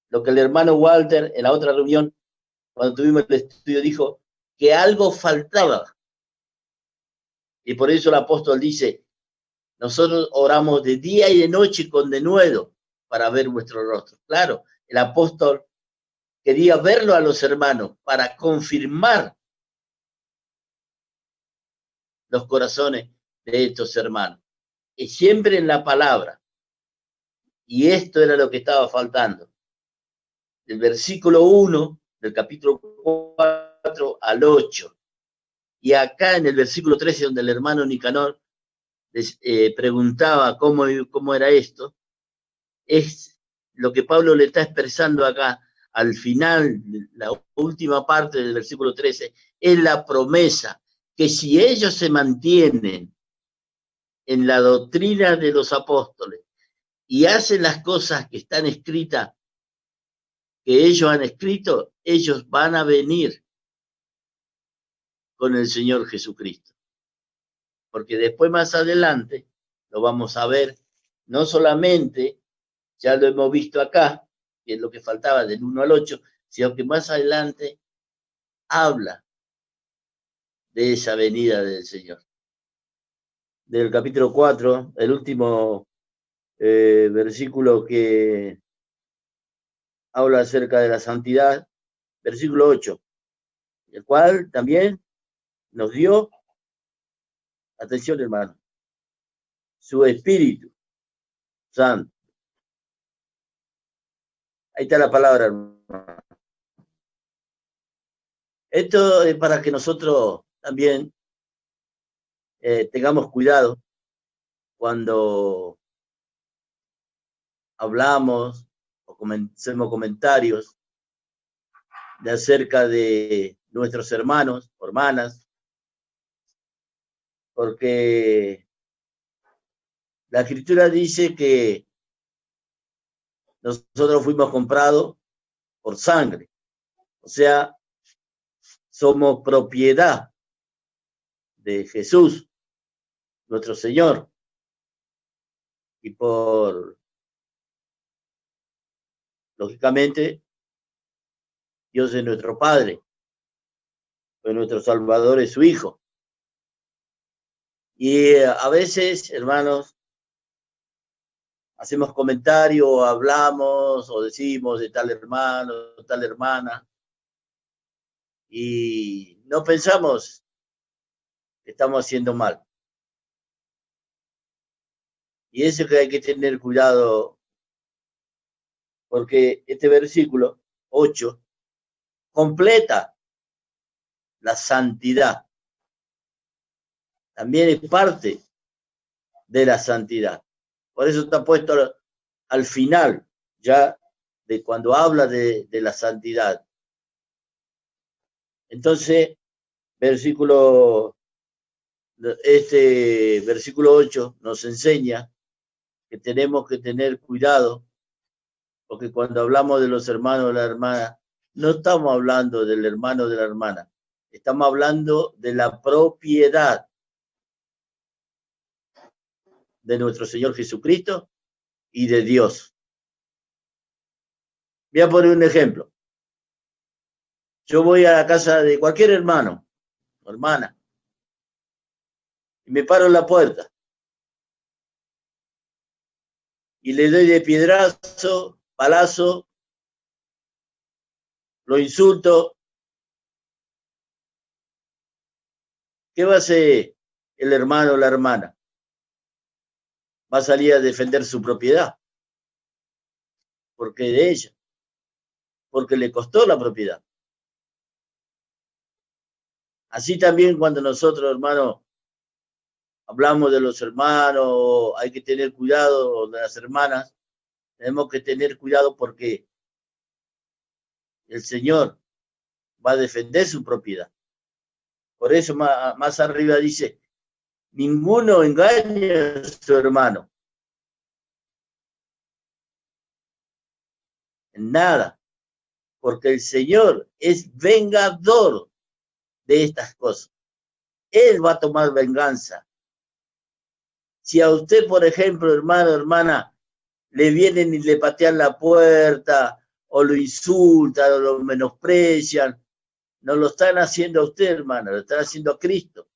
lo que el hermano Walter en la otra reunión, cuando tuvimos el estudio, dijo que algo faltaba. Y por eso el apóstol dice, nosotros oramos de día y de noche con denuedo para ver vuestro rostro. Claro, el apóstol quería verlo a los hermanos para confirmar los corazones de estos hermanos. Y siempre en la palabra. Y esto era lo que estaba faltando. Del versículo 1 del capítulo 4 al 8. Y acá en el versículo 13, donde el hermano Nicanor les preguntaba cómo era esto, es lo que Pablo le está expresando acá al final, la última parte del versículo 13, es la promesa que si ellos se mantienen en la doctrina de los apóstoles y hacen las cosas que están escritas, que ellos han escrito, ellos van a venir con el Señor Jesucristo. Porque después más adelante lo vamos a ver, no solamente, ya lo hemos visto acá, que es lo que faltaba del 1 al 8, sino que más adelante habla de esa venida del Señor. Del capítulo 4, el último versículo que habla acerca de la santidad, versículo 8. el cual también nos dio, atención hermano, su Espíritu Santo. Ahí está la palabra, hermano. Esto es para que nosotros también tengamos cuidado cuando hablamos o hacemos comentarios de acerca de nuestros hermanos o hermanas, porque la Escritura dice que nosotros fuimos comprados por sangre, o sea, somos propiedad de Jesús, nuestro Señor, y lógicamente, Dios es nuestro Padre, pues nuestro Salvador es su Hijo. Y a veces, hermanos, hacemos comentarios, o hablamos, o decimos de tal hermano, tal hermana, y no pensamos que estamos haciendo mal. Y eso que hay que tener cuidado, porque este versículo 8 completa la santidad. También es parte de la santidad. Por eso está puesto al final, ya de cuando habla de la santidad. Entonces, versículo 8 nos enseña que tenemos que tener cuidado, porque cuando hablamos de los hermanos de la hermana, no estamos hablando del hermano de la hermana, estamos hablando de la propiedad de nuestro Señor Jesucristo y de Dios. Voy a poner un ejemplo. Yo voy a la casa de cualquier hermano o hermana y me paro en la puerta y le doy de piedrazo, palazo, lo insulto. ¿Qué va a hacer el hermano o la hermana? Va a salir a defender su propiedad, porque de ella, porque le costó la propiedad. Así también cuando nosotros, hermanos, hablamos de los hermanos, hay que tener cuidado de las hermanas, tenemos que tener cuidado porque el Señor va a defender su propiedad. Por eso más arriba dice, ninguno engaña a su hermano. En nada, porque el Señor es vengador de estas cosas. Él va a tomar venganza. Si a usted, por ejemplo, hermano, hermana, le vienen y le patean la puerta, o lo insultan, o lo menosprecian, no lo están haciendo a usted, hermano, lo están haciendo a Cristo.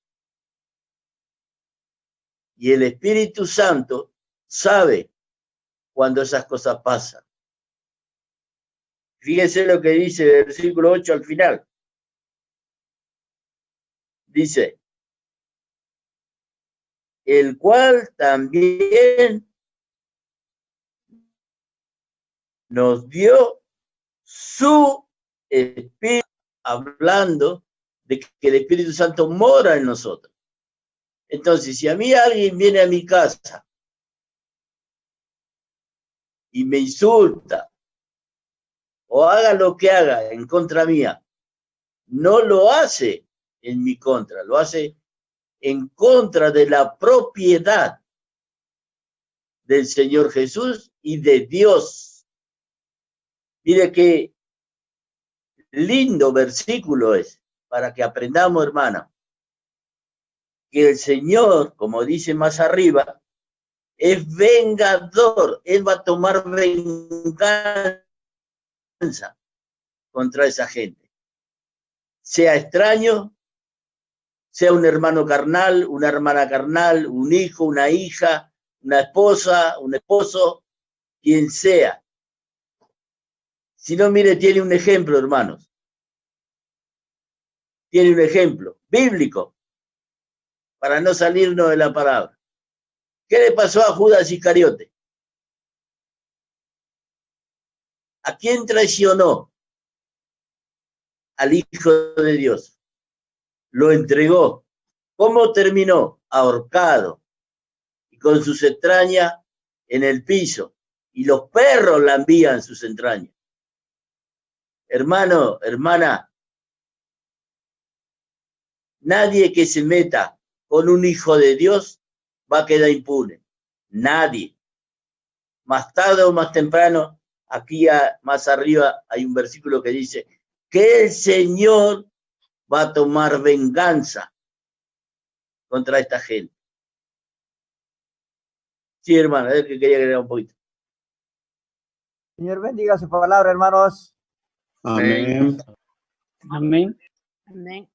Y el Espíritu Santo sabe cuando esas cosas pasan. Fíjense lo que dice el versículo 8 al final. Dice, el cual también nos dio su Espíritu, hablando de que el Espíritu Santo mora en nosotros. Entonces, si a mí alguien viene a mi casa y me insulta, o haga lo que haga en contra mía, no lo hace en mi contra, lo hace en contra de la propiedad del Señor Jesús y de Dios. Mire qué lindo versículo es, para que aprendamos, hermana, que el Señor, como dice más arriba, es vengador. Él va a tomar venganza contra esa gente. Sea extraño, sea un hermano carnal, una hermana carnal, un hijo, una hija, una esposa, un esposo, quien sea. Si no, mire, tiene un ejemplo, hermanos. tiene un ejemplo bíblico para no salirnos de la palabra. ¿Qué le pasó a Judas Iscariote? ¿A quién traicionó? Al Hijo de Dios. Lo entregó. ¿Cómo terminó? Ahorcado y con sus entrañas en el piso. Y los perros lambían sus entrañas. Hermano, hermana, nadie que se meta con un hijo de Dios va a quedar impune. Nadie. Más tarde o más temprano, aquí más arriba hay un versículo que dice que el Señor va a tomar venganza contra esta gente. Sí, hermano, es que quería agregar un poquito. Señor bendiga su palabra, hermanos. Amén. Amén. Amén.